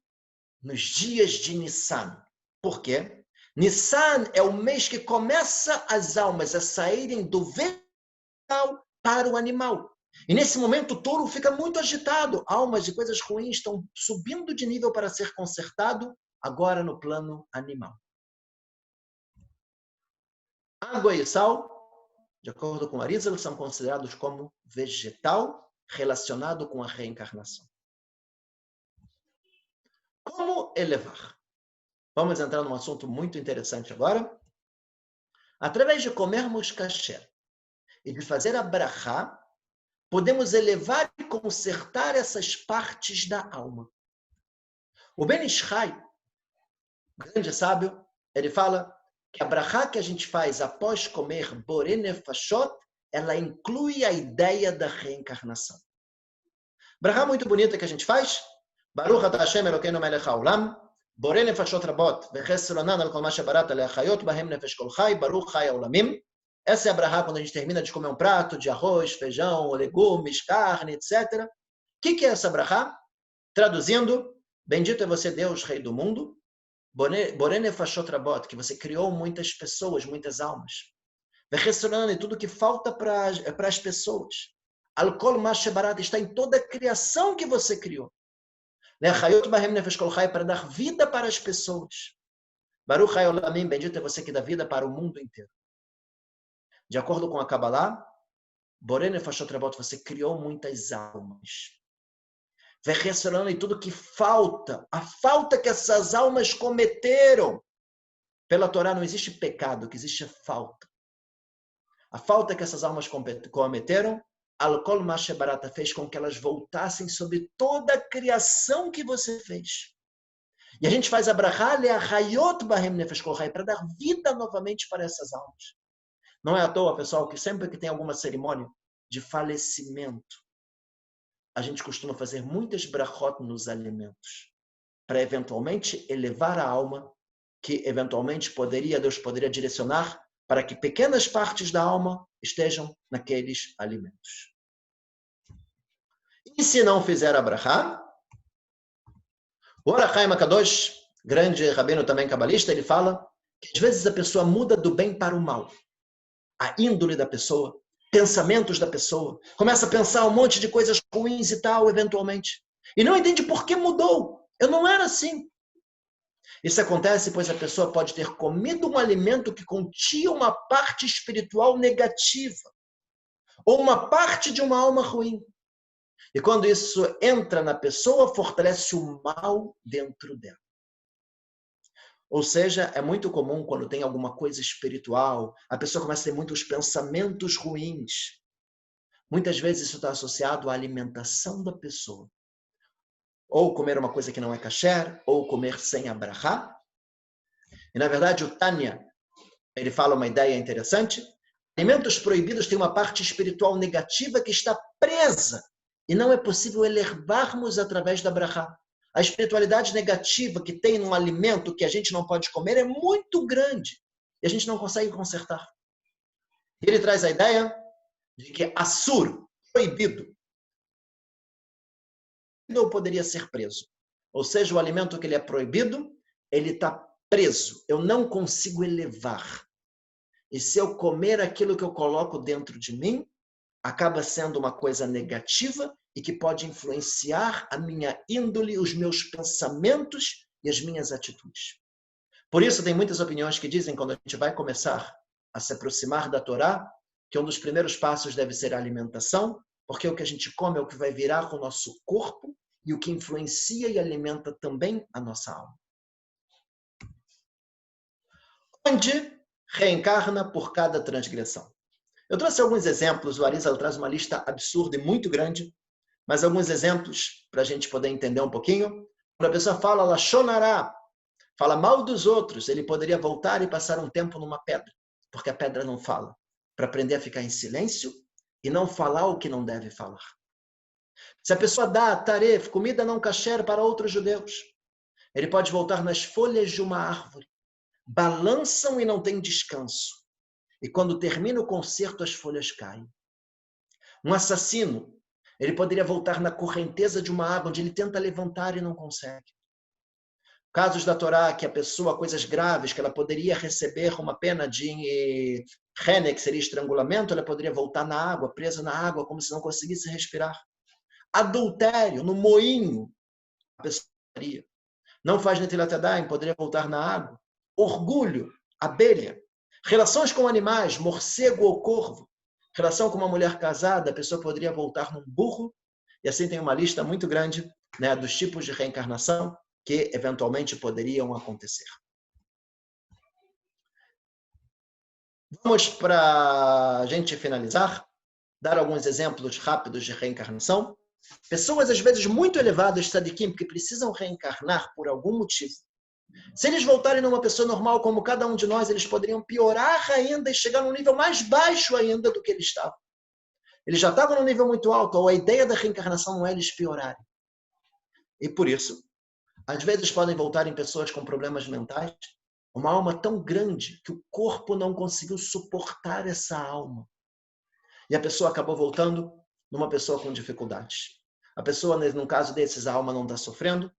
nos dias de Nissan. Por quê? Nissan é o mês que começa as almas a saírem do vegetal para o animal. E nesse momento o touro fica muito agitado. Almas de coisas ruins estão subindo de nível para ser consertado, agora no plano animal. Água e sal, de acordo com Arizal, são considerados como vegetal relacionado com a reencarnação. Como elevar? Vamos entrar num assunto muito interessante agora. Através de comermos kasher e de fazer a brachá, podemos elevar e consertar essas partes da alma. O Ben Ish Chai, grande sábio, ele fala que a brachá que a gente faz após comer borei nefashot, ela inclui a ideia da reencarnação. Brachá muito bonita que a gente faz. Baruch atah Hashem Elokeinu melech haolam, borei nefashot rabot, vechesed onan al kol ma shebarat leachayot bahem nefesh kol chai, baruch chai haolamim. Essa é a brachá quando a gente termina de comer um prato de arroz, feijão, legumes, carne, etc. O que é essa brachá? Traduzindo, bendito é você, Deus, Rei do mundo, borei nefashot rabot, que você criou muitas pessoas, muitas almas. Vechesed onan, e tudo que falta para as pessoas. Al kol ma shebarat, está em toda a criação que você criou. Leachayot bahem nefesh kol chai, para dar vida para as pessoas. Baruch chai haolamim, bendito é você que dá vida para o mundo inteiro. De acordo com a Kabbalah, borei nefashot rabot, você criou muitas almas. Vechesed onan, e tudo que falta, a falta que essas almas cometeram. Pela Torá não existe pecado, o que existe é falta. A falta que essas almas cometeram, Al-Kol Mashebarata, fez com que elas voltassem sobre toda a criação que você fez. E a gente faz a brachá leachayot bahem nefesh kol chai, para dar vida novamente para essas almas. Não é à toa, pessoal, que sempre que tem alguma cerimônia de falecimento, a gente costuma fazer muitas brachot nos alimentos, para eventualmente elevar a alma, que eventualmente Deus poderia direcionar para que pequenas partes da alma estejam naqueles alimentos. E se não fizer a brachá, o Or HaChaim HaKadosh, grande rabino também cabalista, ele fala que às vezes a pessoa muda do bem para o mal. A índole da pessoa, pensamentos da pessoa, começa a pensar um monte de coisas ruins e tal, eventualmente. E não entende por que mudou. Eu não era assim. Isso acontece pois a pessoa pode ter comido um alimento que continha uma parte espiritual negativa, ou uma parte de uma alma ruim. E quando isso entra na pessoa, fortalece o mal dentro dela. Ou seja, é muito comum quando tem alguma coisa espiritual, a pessoa começa a ter muitos pensamentos ruins. Muitas vezes isso está associado à alimentação da pessoa. Ou comer uma coisa que não é kasher, ou comer sem a brachá. E na verdade o Tânia, ele fala uma ideia interessante. Alimentos proibidos têm uma parte espiritual negativa que está presa E não é possível elevarmos através da brachá. A espiritualidade negativa que tem num alimento que a gente não pode comer é muito grande. E a gente não consegue consertar. Ele traz a ideia de que assur, proibido, não poderia ser preso. Ou seja, o alimento que ele é proibido, ele está preso. Eu não consigo elevar. E se eu comer aquilo que eu coloco dentro de mim, acaba sendo uma coisa negativa e que pode influenciar a minha índole, os meus pensamentos e as minhas atitudes. Por isso, tem muitas opiniões que dizem, quando a gente vai começar a se aproximar da Torá, que um dos primeiros passos deve ser a alimentação, porque o que a gente come é o que vai virar com o nosso corpo e o que influencia e alimenta também a nossa alma. Onde reencarna por cada transgressão. Eu trouxe alguns exemplos, o Arizal traz uma lista absurda e muito grande, mas alguns exemplos para a gente poder entender um pouquinho. Quando a pessoa fala lachonará, fala mal dos outros, ele poderia voltar e passar um tempo numa pedra, porque a pedra não fala, para aprender a ficar em silêncio e não falar o que não deve falar. Se a pessoa dá taref, comida não kasher para outros judeus, ele pode voltar nas folhas de uma árvore, balançam e não tem descanso. E quando termina o concerto, as folhas caem. Um assassino, ele poderia voltar na correnteza de uma água, onde ele tenta levantar e não consegue. Casos da Torá, que a pessoa, coisas graves, que ela poderia receber uma pena de Hene, que seria estrangulamento, ela poderia voltar na água, presa na água, como se não conseguisse respirar. Adultério, no moinho, a pessoa poderia. Não faz Netilat Yadayim, poderia voltar na água. Orgulho, abelha. Relações com animais, morcego ou corvo. Relação com uma mulher casada, a pessoa poderia voltar num burro. E assim tem uma lista muito grande, né, dos tipos de reencarnação que eventualmente poderiam acontecer. Vamos, para a gente finalizar, dar alguns exemplos rápidos de reencarnação. Pessoas, às vezes, muito elevadas, tzadikim, que precisam reencarnar por algum motivo. Se eles voltarem numa pessoa normal, como cada um de nós, eles poderiam piorar ainda e chegar num nível mais baixo ainda do que eles estavam. Eles já estavam num nível muito alto, ou a ideia da reencarnação não é eles piorarem. E por isso, às vezes podem voltar em pessoas com problemas mentais, uma alma tão grande que o corpo não conseguiu suportar essa alma. E a pessoa acabou voltando numa pessoa com dificuldades. A pessoa, no caso desses, a alma não está sofrendo,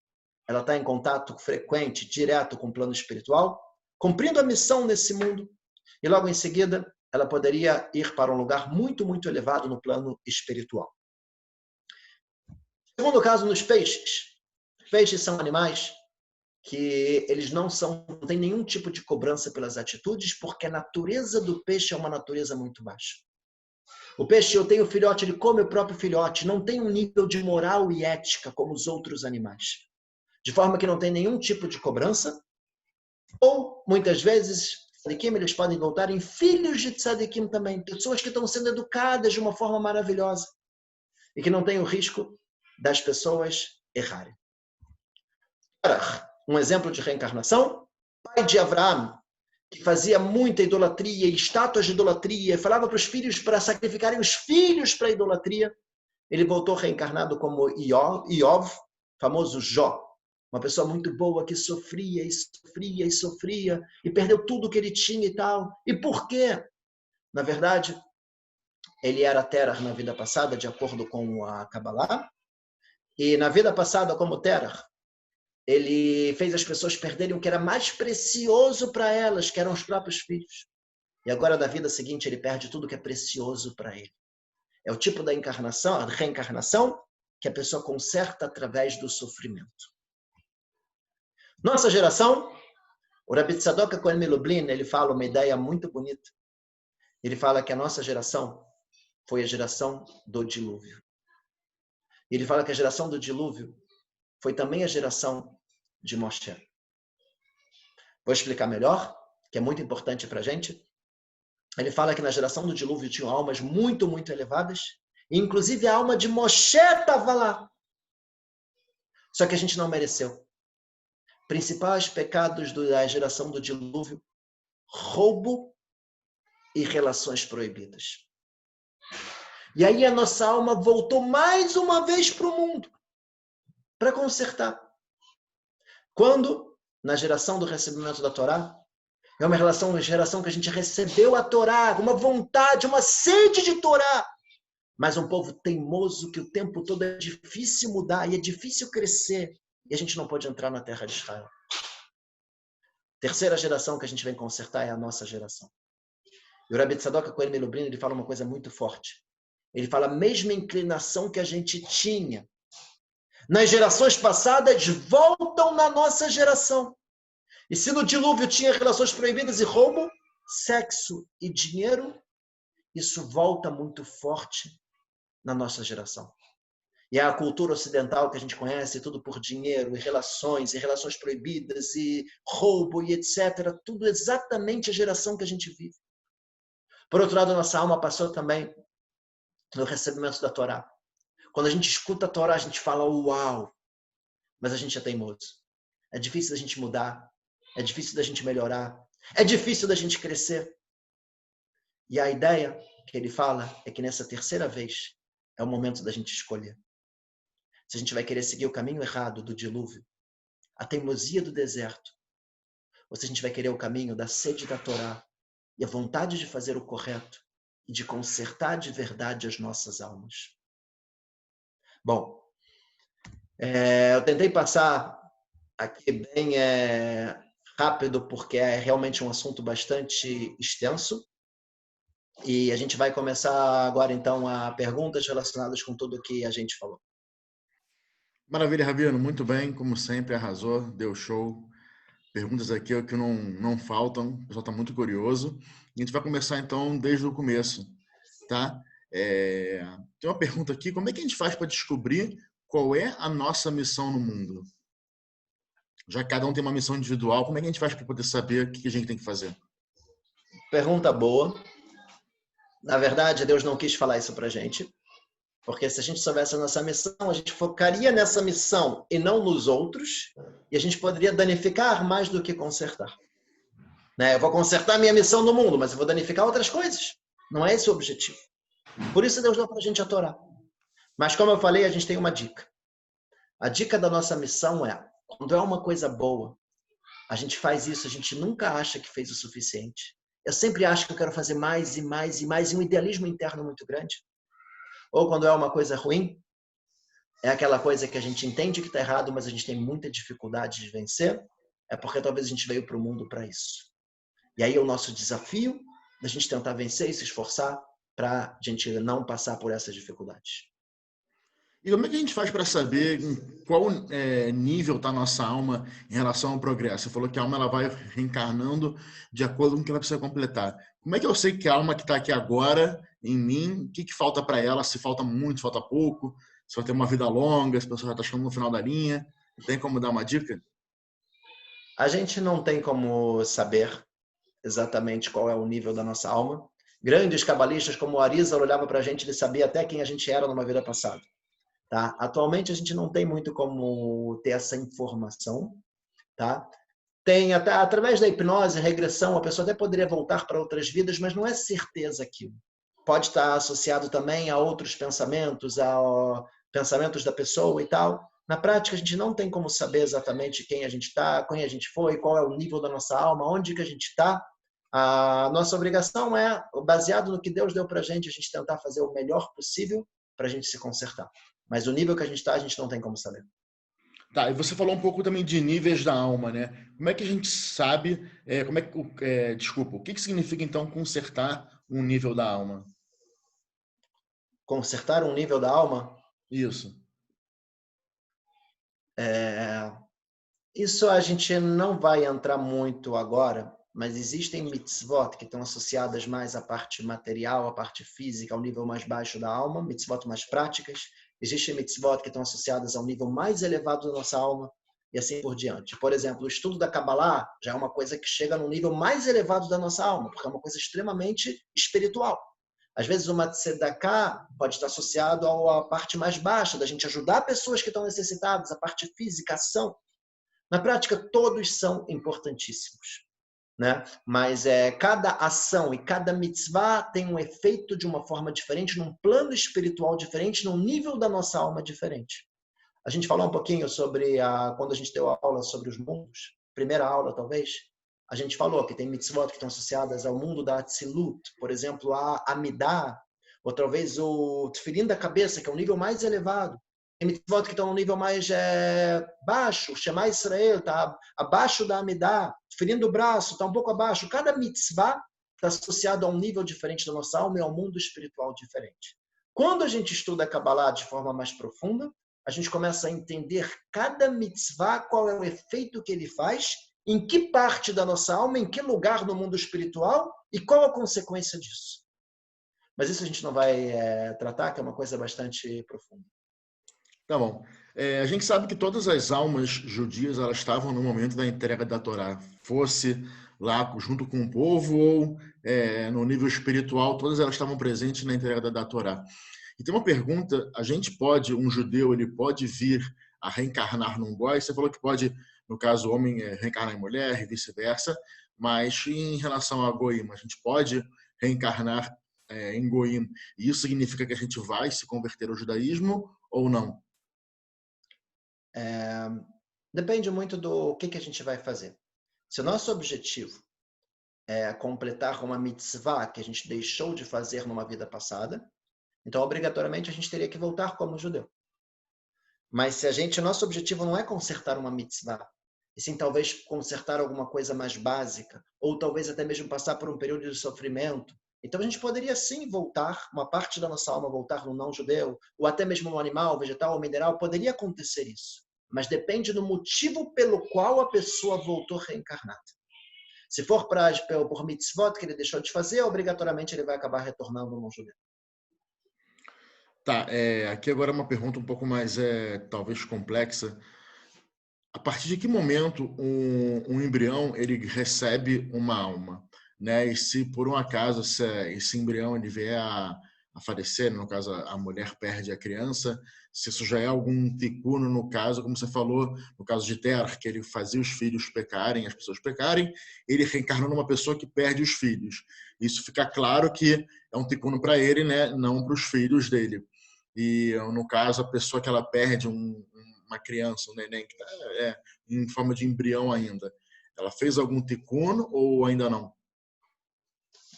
ela está em contato frequente, direto com o plano espiritual, cumprindo a missão nesse mundo, e logo em seguida ela poderia ir para um lugar muito, muito elevado no plano espiritual. Segundo caso, nos peixes. Peixes são animais que eles não têm nenhum tipo de cobrança pelas atitudes, porque a natureza do peixe é uma natureza muito baixa. O peixe, eu tenho filhote, ele come o próprio filhote, não tem um nível de moral e ética como os outros animais. De forma que não tem nenhum tipo de cobrança, ou, muitas vezes, tzadikim, eles podem voltar em filhos de tzadikim também, pessoas que estão sendo educadas de uma forma maravilhosa e que não tem o risco das pessoas errarem. Um exemplo de reencarnação, pai de Abraão, que fazia muita idolatria, estátuas de idolatria, falava para os filhos para sacrificarem os filhos para a idolatria, ele voltou reencarnado como Iov, famoso Jó, uma pessoa muito boa que sofria e sofria e sofria e perdeu tudo que ele tinha e tal. E por quê? Na verdade, ele era Terah na vida passada, de acordo com a Kabbalah, e na vida passada, como Terah, ele fez as pessoas perderem o que era mais precioso para elas, que eram os próprios filhos. E agora, na vida seguinte, ele perde tudo que é precioso para ele. É o tipo da encarnação, a reencarnação, que a pessoa conserta através do sofrimento. Nossa geração, o Rabbi Tzadok Cohen Milublin, ele fala uma ideia muito bonita. Ele fala que a nossa geração foi a geração do dilúvio. Ele fala que a geração do dilúvio foi também a geração de Moshe. Vou explicar melhor, que é muito importante para a gente. Ele fala que na geração do dilúvio tinham almas muito, muito elevadas, e inclusive a alma de Moshe estava lá. Só que a gente não mereceu. Principais pecados da geração do dilúvio: roubo e relações proibidas. E aí a nossa alma voltou mais uma vez para o mundo, para consertar. Quando, na geração do recebimento da Torá, é uma geração que a gente recebeu a Torá, uma vontade, uma sede de Torá, mas um povo teimoso que o tempo todo é difícil mudar e é difícil crescer, e a gente não pode entrar na terra de Israel. Terceira geração que a gente vem consertar é a nossa geração. E o Rabbi Tzadok Cohen Melubrin, ele fala uma coisa muito forte. Ele fala, a mesma inclinação que a gente tinha nas gerações passadas, voltam na nossa geração. E se no dilúvio tinha relações proibidas e roubo, sexo e dinheiro, isso volta muito forte na nossa geração. E a cultura ocidental que a gente conhece, tudo por dinheiro, e relações proibidas, e roubo, e etc. Tudo exatamente a geração que a gente vive. Por outro lado, nossa alma passou também no recebimento da Torá. Quando a gente escuta a Torá, a gente fala, uau! Mas a gente é teimoso. É difícil da gente mudar. É difícil da gente melhorar. É difícil da gente crescer. E a ideia que ele fala é que nessa terceira vez é o momento da gente escolher. Se a gente vai querer seguir o caminho errado do dilúvio, a teimosia do deserto, ou se a gente vai querer o caminho da sede da Torá e a vontade de fazer o correto e de consertar de verdade as nossas almas. Bom, eu tentei passar aqui bem rápido, porque é realmente um assunto bastante extenso. E a gente vai começar agora, então, a perguntas relacionadas com tudo o que a gente falou. Maravilha, Rabino. Muito bem, como sempre, arrasou, deu show. Perguntas aqui que não faltam, o pessoal está muito curioso. E a gente vai começar, então, desde o começo, tá? Tem uma pergunta aqui, como é que a gente faz para descobrir qual é a nossa missão no mundo? Já que cada um tem uma missão individual, como é que a gente faz para poder saber o que a gente tem que fazer? Pergunta boa. Na verdade, Deus não quis falar isso para a gente, porque se a gente soubesse a nossa missão, a gente focaria nessa missão e não nos outros, e a gente poderia danificar mais do que consertar. Eu vou consertar minha missão no mundo, mas eu vou danificar outras coisas. Não é esse o objetivo. Por isso Deus deu para a gente a Torá. Mas como eu falei, a gente tem uma dica. A dica da nossa missão é, quando é uma coisa boa, a gente faz isso, a gente nunca acha que fez o suficiente. Eu sempre acho que eu quero fazer mais e mais e mais, e um idealismo interno muito grande. Ou quando é uma coisa ruim, é aquela coisa que a gente entende que está errado, mas a gente tem muita dificuldade de vencer, é porque talvez a gente veio para o mundo para isso. E aí é o nosso desafio da gente tentar vencer e se esforçar para a gente não passar por essas dificuldades. E como é que a gente faz para saber em qual nível está a nossa alma em relação ao progresso? Você falou que a alma ela vai reencarnando de acordo com o que ela precisa completar. Como é que eu sei que a alma que está aqui agora, em mim, o que falta para ela? Se falta muito, se falta pouco? Se vai ter uma vida longa, se a pessoa já está chegando no final da linha? Tem como dar uma dica? A gente não tem como saber exatamente qual é o nível da nossa alma. Grandes cabalistas como o Arizal olhava para a gente, ele sabia até quem a gente era numa vida passada. Tá? Atualmente a gente não tem muito como ter essa informação. Tá? Tem até através da hipnose, regressão, a pessoa até poderia voltar para outras vidas, mas não é certeza aquilo. Pode estar associado também a outros pensamentos, a pensamentos da pessoa e tal. Na prática, a gente não tem como saber exatamente quem a gente está, quem a gente foi, qual é o nível da nossa alma, onde que a gente está. A nossa obrigação é, baseado no que Deus deu para a gente tentar fazer o melhor possível para a gente se consertar. Mas o nível que a gente está, a gente não tem como saber. Tá, e você falou um pouco também de níveis da alma, né? Como é que a gente sabe, o que significa então consertar um nível da alma? Consertar um nível da alma? Isso. Isso a gente não vai entrar muito agora, mas existem mitzvot que estão associadas mais à parte material, à parte física, ao nível mais baixo da alma, mitzvot mais práticas. Existem mitzvot que estão associadas ao nível mais elevado da nossa alma e assim por diante. Por exemplo, o estudo da Kabbalah já é uma coisa que chega no nível mais elevado da nossa alma, porque é uma coisa extremamente espiritual. Às vezes uma tzedakah pode estar associado à parte mais baixa, da gente ajudar pessoas que estão necessitadas, a parte física, ação. Na prática, todos são importantíssimos. né? Mas cada ação e cada mitzvah tem um efeito de uma forma diferente, num plano espiritual diferente, num nível da nossa alma diferente. A gente falou um pouquinho sobre quando a gente deu a aula sobre os mundos, primeira aula talvez, a gente falou que tem mitzvot que estão associadas ao mundo da Atzilut, por exemplo, a Amidah, ou talvez o Tefilim da cabeça, que é um nível mais elevado. Tem mitzvot que estão no nível mais baixo, Shema Israel, está abaixo da Amidah, Tefilim do braço, está um pouco abaixo. Cada mitzvah está associado a um nível diferente da nossa alma e a um mundo espiritual diferente. Quando a gente estuda a Kabbalah de forma mais profunda, a gente começa a entender cada mitzvah, qual é o efeito que ele faz, em que parte da nossa alma, em que lugar no mundo espiritual e qual a consequência disso. Mas isso a gente não vai tratar, que é uma coisa bastante profunda. Tá bom. A gente sabe que todas as almas judias elas estavam no momento da entrega da Torá, fosse lá junto com o povo ou no nível espiritual, todas elas estavam presentes na entrega da Torá. E tem uma pergunta, um judeu, ele pode vir a reencarnar num goi? Você falou que pode, no caso, o homem reencarnar em mulher e vice-versa, mas em relação a goim, a gente pode reencarnar em goim, e isso significa que a gente vai se converter ao judaísmo ou não? Depende muito do que a gente vai fazer. Se o nosso objetivo é completar uma mitzvah que a gente deixou de fazer numa vida passada, então, obrigatoriamente, a gente teria que voltar como judeu. Mas se o nosso objetivo não é consertar uma mitzvah, e sim talvez consertar alguma coisa mais básica, ou talvez até mesmo passar por um período de sofrimento, então a gente poderia sim voltar, uma parte da nossa alma voltar no não judeu, ou até mesmo no animal, vegetal ou mineral, poderia acontecer isso. Mas depende do motivo pelo qual a pessoa voltou reencarnada. Se for por mitzvot que ele deixou de fazer, obrigatoriamente ele vai acabar retornando no não judeu. Tá, aqui agora uma pergunta um pouco mais, talvez, complexa. A partir de que momento um embrião ele recebe uma alma? Né? E se por um acaso esse embrião ele vier a falecer, no caso a mulher perde a criança, se isso já é algum ticuno no caso, como você falou, no caso de Terah, que ele fazia os filhos pecarem, as pessoas pecarem, ele reencarnou numa pessoa que perde os filhos. Isso fica claro que é um ticuno para ele, né? Não para os filhos dele. E no caso a pessoa que ela perde uma criança, um neném que está em forma de embrião ainda, ela fez algum ticuno ou ainda não?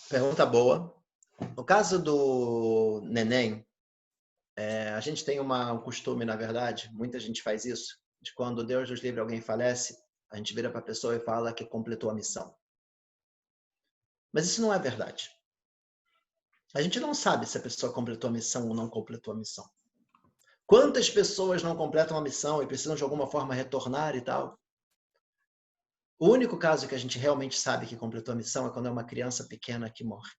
Pergunta boa. No caso do neném, a gente tem um costume, na verdade, muita gente faz isso, de quando Deus nos livre alguém falece, a gente vira para a pessoa e fala que completou a missão. Mas isso não é verdade. A gente não sabe se a pessoa completou a missão ou não completou a missão. Quantas pessoas não completam a missão e precisam de alguma forma retornar e tal? O único caso que a gente realmente sabe que completou a missão é quando é uma criança pequena que morre.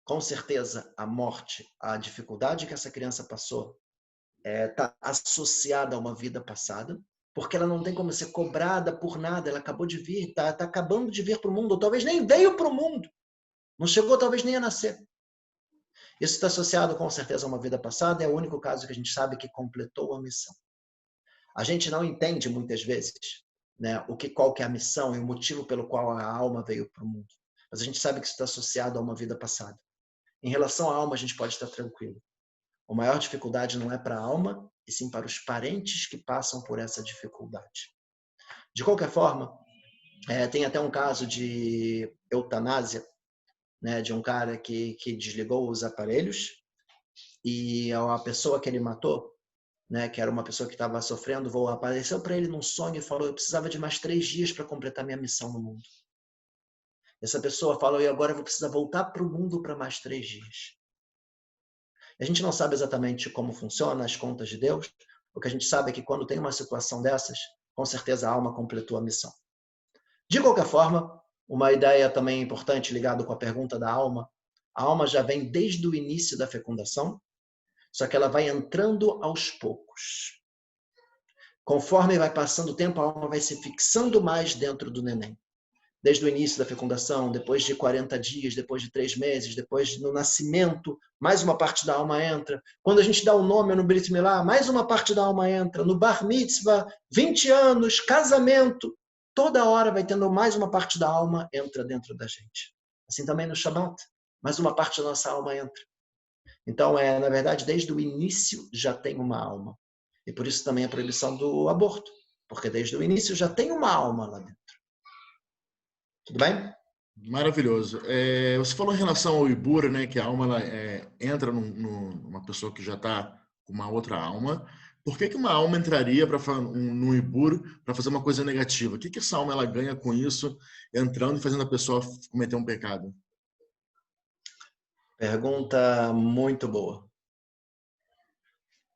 Com certeza, a morte, a dificuldade que essa criança passou, está associada a uma vida passada, porque ela não tem como ser cobrada por nada, ela acabou de vir, está acabando de vir para o mundo, ou talvez nem veio para o mundo, não chegou talvez nem a nascer. Isso está associado com certeza a uma vida passada, é o único caso que a gente sabe que completou a missão. A gente não entende muitas vezes, né, qual que é a missão e o motivo pelo qual a alma veio para o mundo, mas a gente sabe que isso está associado a uma vida passada. Em relação à alma, a gente pode estar tranquilo. A maior dificuldade não é para a alma, e sim para os parentes que passam por essa dificuldade. De qualquer forma, tem até um caso de eutanásia, né, de um cara que desligou os aparelhos e a pessoa que ele matou, né, que era uma pessoa que estava sofrendo, apareceu para ele num sonho e falou: eu precisava de mais 3 dias para completar minha missão no mundo. Essa pessoa falou: e agora eu vou precisar voltar para o mundo para mais 3 dias. A gente não sabe exatamente como funciona as contas de Deus. O que a gente sabe é que quando tem uma situação dessas, com certeza a alma completou a missão. De qualquer forma, uma ideia também importante ligada com a pergunta da alma, a alma já vem desde o início da fecundação, só que ela vai entrando aos poucos. Conforme vai passando o tempo, a alma vai se fixando mais dentro do neném. Desde o início da fecundação, depois de 40 dias, depois de 3 meses, depois no nascimento, mais uma parte da alma entra. Quando a gente dá o nome no Brit Milá, mais uma parte da alma entra. No Bar Mitzvah, 20 anos, casamento. Toda hora vai tendo mais uma parte da alma entra dentro da gente. Assim também no Shabbat, mais uma parte da nossa alma entra. Então, na verdade, desde o início já tem uma alma. E por isso também a proibição do aborto. Porque desde o início já tem uma alma lá dentro. Tudo bem? Maravilhoso. Você falou em relação ao Ibur, né, que a alma ela, entra numa pessoa que já está com uma outra alma. Por que uma alma entraria num Ibur para fazer uma coisa negativa? O que essa alma ela ganha com isso, entrando e fazendo a pessoa cometer um pecado? Pergunta muito boa.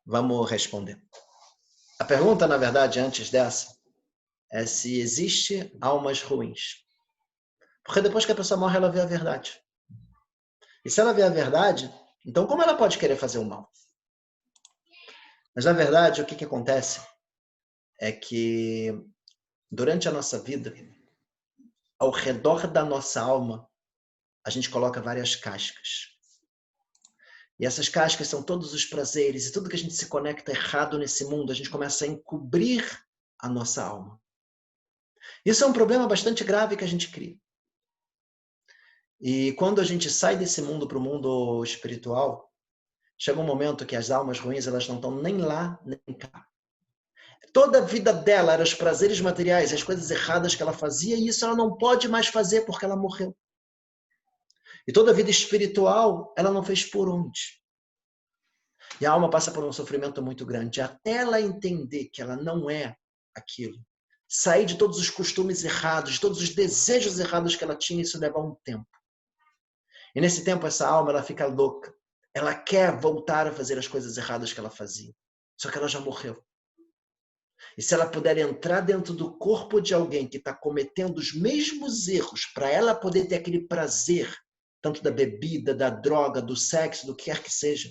Vamos responder. A pergunta, na verdade, antes dessa, é se existe almas ruins. Porque depois que a pessoa morre, ela vê a verdade. E se ela vê a verdade, então como ela pode querer fazer o mal? Mas, na verdade, o que acontece é que durante a nossa vida, ao redor da nossa alma, a gente coloca várias cascas. E essas cascas são todos os prazeres e tudo que a gente se conecta errado nesse mundo, a gente começa a encobrir a nossa alma. Isso é um problema bastante grave que a gente cria. E quando a gente sai desse mundo para o mundo espiritual, chega um momento que as almas ruins elas não estão nem lá nem cá. Toda a vida dela eram os prazeres materiais, as coisas erradas que ela fazia, e isso ela não pode mais fazer porque ela morreu. E toda a vida espiritual ela não fez por onde. E a alma passa por um sofrimento muito grande, até ela entender que ela não é aquilo. Sair de todos os costumes errados, de todos os desejos errados que ela tinha, isso leva um tempo. E nesse tempo essa alma ela fica louca. Ela quer voltar a fazer as coisas erradas que ela fazia. Só que ela já morreu. E se ela puder entrar dentro do corpo de alguém que está cometendo os mesmos erros, para ela poder ter aquele prazer, tanto da bebida, da droga, do sexo, do que quer que seja,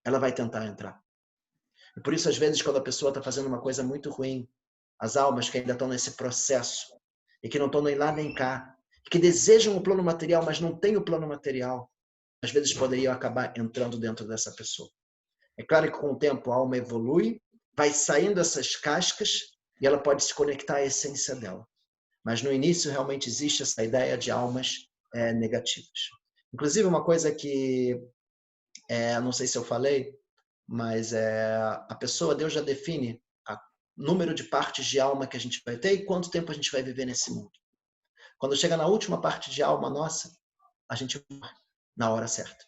ela vai tentar entrar. E por isso, às vezes, quando a pessoa está fazendo uma coisa muito ruim, as almas que ainda estão nesse processo, e que não estão nem lá nem cá, que desejam o plano material, mas não têm o plano material, às vezes poderiam acabar entrando dentro dessa pessoa. É claro que com o tempo a alma evolui, vai saindo essas cascas e ela pode se conectar à essência dela. Mas no início realmente existe essa ideia de almas negativas. Inclusive uma coisa que, não sei se eu falei, mas a pessoa, Deus já define o número de partes de alma que a gente vai ter e quanto tempo a gente vai viver nesse mundo. Quando chega na última parte de alma nossa, a gente morre na hora certa.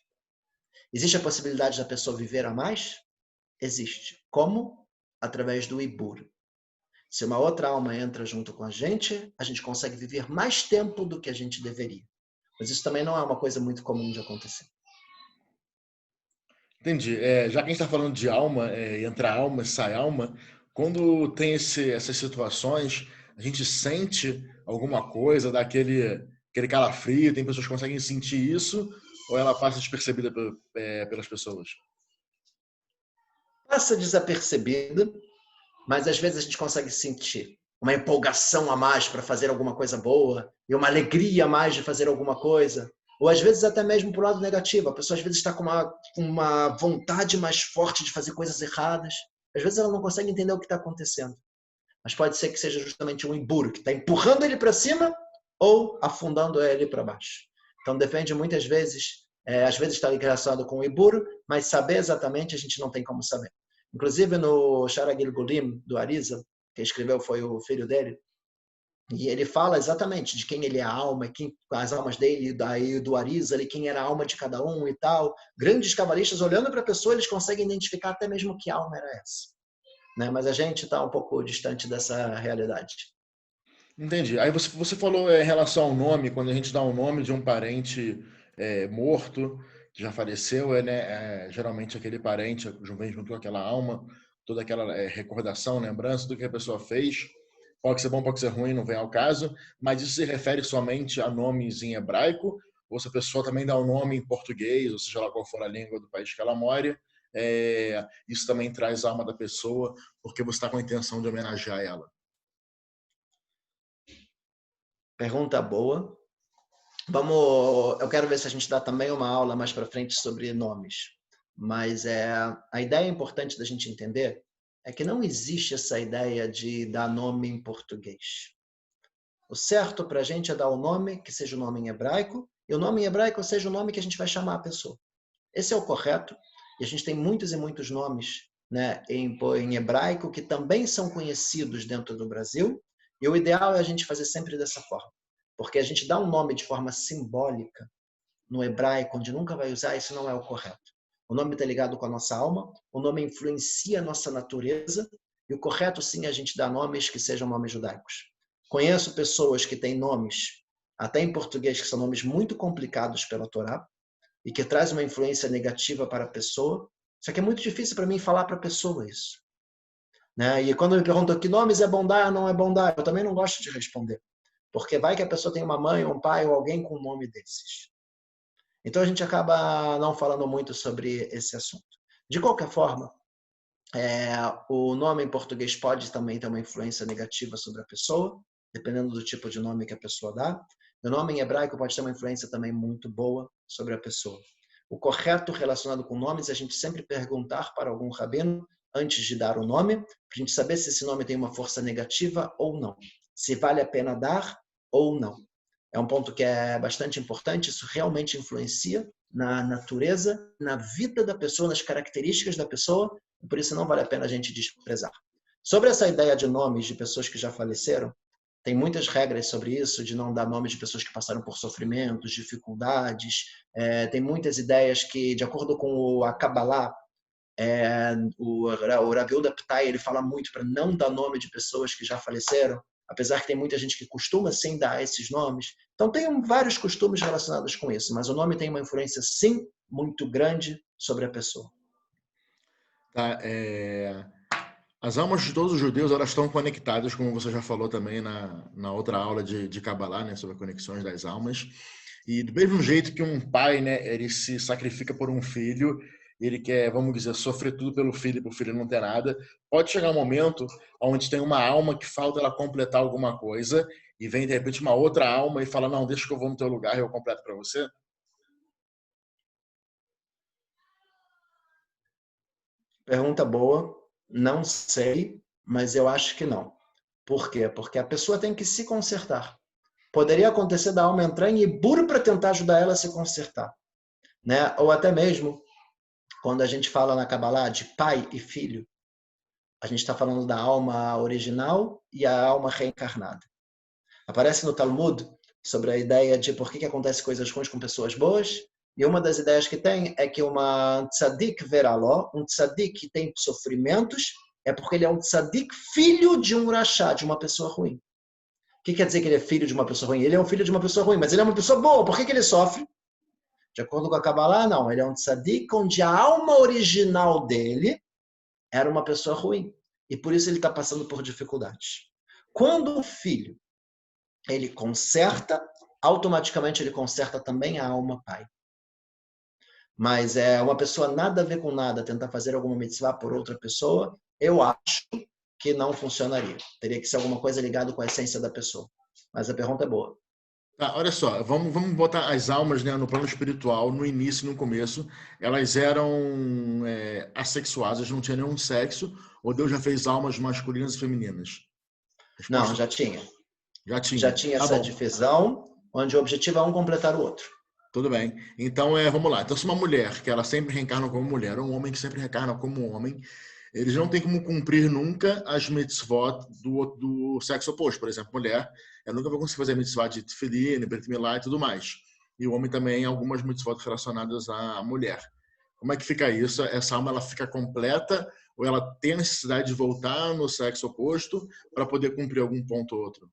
Existe a possibilidade da pessoa viver a mais? Existe. Como? Através do Ibur. Se uma outra alma entra junto com a gente consegue viver mais tempo do que a gente deveria. Mas isso também não é uma coisa muito comum de acontecer. Entendi. Já que a gente está falando de alma, entra alma e sai alma, quando tem essas situações, a gente sente alguma coisa, dá aquele calafrio, tem pessoas que conseguem sentir isso, ou ela passa despercebida pelas pessoas? Passa desapercebida, mas às vezes a gente consegue sentir uma empolgação a mais para fazer alguma coisa boa e uma alegria a mais de fazer alguma coisa. Ou às vezes até mesmo para o lado negativo. A pessoa às vezes está com uma vontade mais forte de fazer coisas erradas. Às vezes ela não consegue entender o que está acontecendo. Mas pode ser que seja justamente um emburo que está empurrando ele para cima ou afundando ele para baixo. Então depende muitas vezes, às vezes está relacionado com o iburo, mas saber exatamente a gente não tem como saber. Inclusive no Shara Gilgulim, do Arizal, quem escreveu foi o filho dele, e ele fala exatamente de quem ele é a alma, as almas dele, daí do Arizal, e quem era a alma de cada um e tal. Grandes cabalistas, olhando para a pessoa, eles conseguem identificar até mesmo que alma era essa. Né? Mas a gente está um pouco distante dessa realidade. Entendi. Aí você falou em relação ao nome, quando a gente dá um nome de um parente morto, que já faleceu, geralmente aquele parente vem junto com aquela alma, toda aquela recordação, lembrança do que a pessoa fez. Pode ser bom, pode ser ruim, não vem ao caso, mas isso se refere somente a nomes em hebraico, ou se a pessoa também dá um nome em português, ou seja lá qual for a língua do país que ela mora, isso também traz a alma da pessoa, porque você está com a intenção de homenagear ela. Pergunta boa. Eu quero ver se a gente dá também uma aula mais para frente sobre nomes. Mas a ideia importante da gente entender é que não existe essa ideia de dar nome em português. O certo para a gente é dar o nome que seja o nome em hebraico, e o nome em hebraico seja o nome que a gente vai chamar a pessoa. Esse é o correto, e a gente tem muitos e muitos nomes, né, em hebraico que também são conhecidos dentro do Brasil, e o ideal é a gente fazer sempre dessa forma, porque a gente dá um nome de forma simbólica no hebraico, onde nunca vai usar, isso não é o correto. O nome está ligado com a nossa alma, o nome influencia a nossa natureza, e o correto sim é a gente dar nomes que sejam nomes judaicos. Conheço pessoas que têm nomes, até em português, que são nomes muito complicados pela Torá, e que traz uma influência negativa para a pessoa, só que é muito difícil para mim falar para a pessoa isso. Né? E quando me perguntam que nomes é bom dar ou não é bom dar, eu também não gosto de responder, porque vai que a pessoa tem uma mãe, um pai ou alguém com um nome desses. Então a gente acaba não falando muito sobre esse assunto. De qualquer forma, o nome em português pode também ter uma influência negativa sobre a pessoa, dependendo do tipo de nome que a pessoa dá. O nome em hebraico pode ter uma influência também muito boa sobre a pessoa. O correto relacionado com nomes é a gente sempre perguntar para algum rabino antes de dar o nome, para a gente saber se esse nome tem uma força negativa ou não, se vale a pena dar ou não. É um ponto que é bastante importante, isso realmente influencia na natureza, na vida da pessoa, nas características da pessoa, e por isso não vale a pena a gente desprezar. Sobre essa ideia de nomes de pessoas que já faleceram, tem muitas regras sobre isso, de não dar nomes de pessoas que passaram por sofrimentos, dificuldades. Tem muitas ideias que, de acordo com a Kabbalah, o Rav Yehuda Ptai, ele fala muito para não dar nome de pessoas que já faleceram, apesar que tem muita gente que costuma sim dar esses nomes. Então tem vários costumes relacionados com isso, mas o nome tem uma influência sim muito grande sobre a pessoa. Tá, as almas de todos os judeus, elas estão conectadas, como você já falou também na outra aula de Kabbalah, né, sobre conexões das almas. E do mesmo jeito que um pai, né, ele se sacrifica por um filho, ele quer, vamos dizer, sofrer tudo pelo filho, para o filho não ter nada, pode chegar um momento onde tem uma alma que falta ela completar alguma coisa, e vem de repente uma outra alma e fala, não, deixa que eu vou no teu lugar e eu completo para você. Pergunta boa, não sei, mas eu acho que não. Por quê? Porque a pessoa tem que se consertar. Poderia acontecer da alma entrar em Ibur para tentar ajudar ela a se consertar. Né? Ou até mesmo, quando a gente fala na Kabbalah de pai e filho, a gente está falando da alma original e a alma reencarnada. Aparece no Talmud sobre a ideia de por que acontecem coisas ruins com pessoas boas, e uma das ideias que tem é que uma tzadik veraló, um tzadik que tem sofrimentos, é porque ele é um tzadik filho de um rachá, de uma pessoa ruim. O que quer dizer que ele é filho de uma pessoa ruim? Ele é um filho de uma pessoa ruim, mas ele é uma pessoa boa. Por que ele sofre? De acordo com a Kabbalah, não. Ele é um tzadik onde a alma original dele era uma pessoa ruim. E por isso ele está passando por dificuldades. Quando o filho ele conserta, automaticamente ele conserta também a alma pai. Mas é uma pessoa nada a ver com nada tentar fazer alguma mitzvah por outra pessoa, eu acho que não funcionaria. Teria que ser alguma coisa ligada com a essência da pessoa. Mas a pergunta é boa. Tá, olha só, vamos botar as almas, né, no plano espiritual, no início, no começo, elas eram assexuadas, não tinha nenhum sexo, ou Deus já fez almas masculinas e femininas? Não, Resposta, já tinha. já Já tinha. tinha Tá essa bom, divisão, onde o objetivo é um completar o outro. tudo bem. Então, vamos lá. Então, se uma mulher que ela sempre reencarna como mulher, ou um homem que sempre reencarna como homem, eles não têm como cumprir nunca as mitzvot do sexo oposto. Por exemplo, mulher, ela nunca vai conseguir fazer a mitzvah de tefilin, brit milá e tudo mais. E o homem também, algumas mitzvot relacionadas à mulher. Como é que fica isso? Essa alma ela fica completa ou ela tem a necessidade de voltar no sexo oposto para poder cumprir algum ponto ou outro?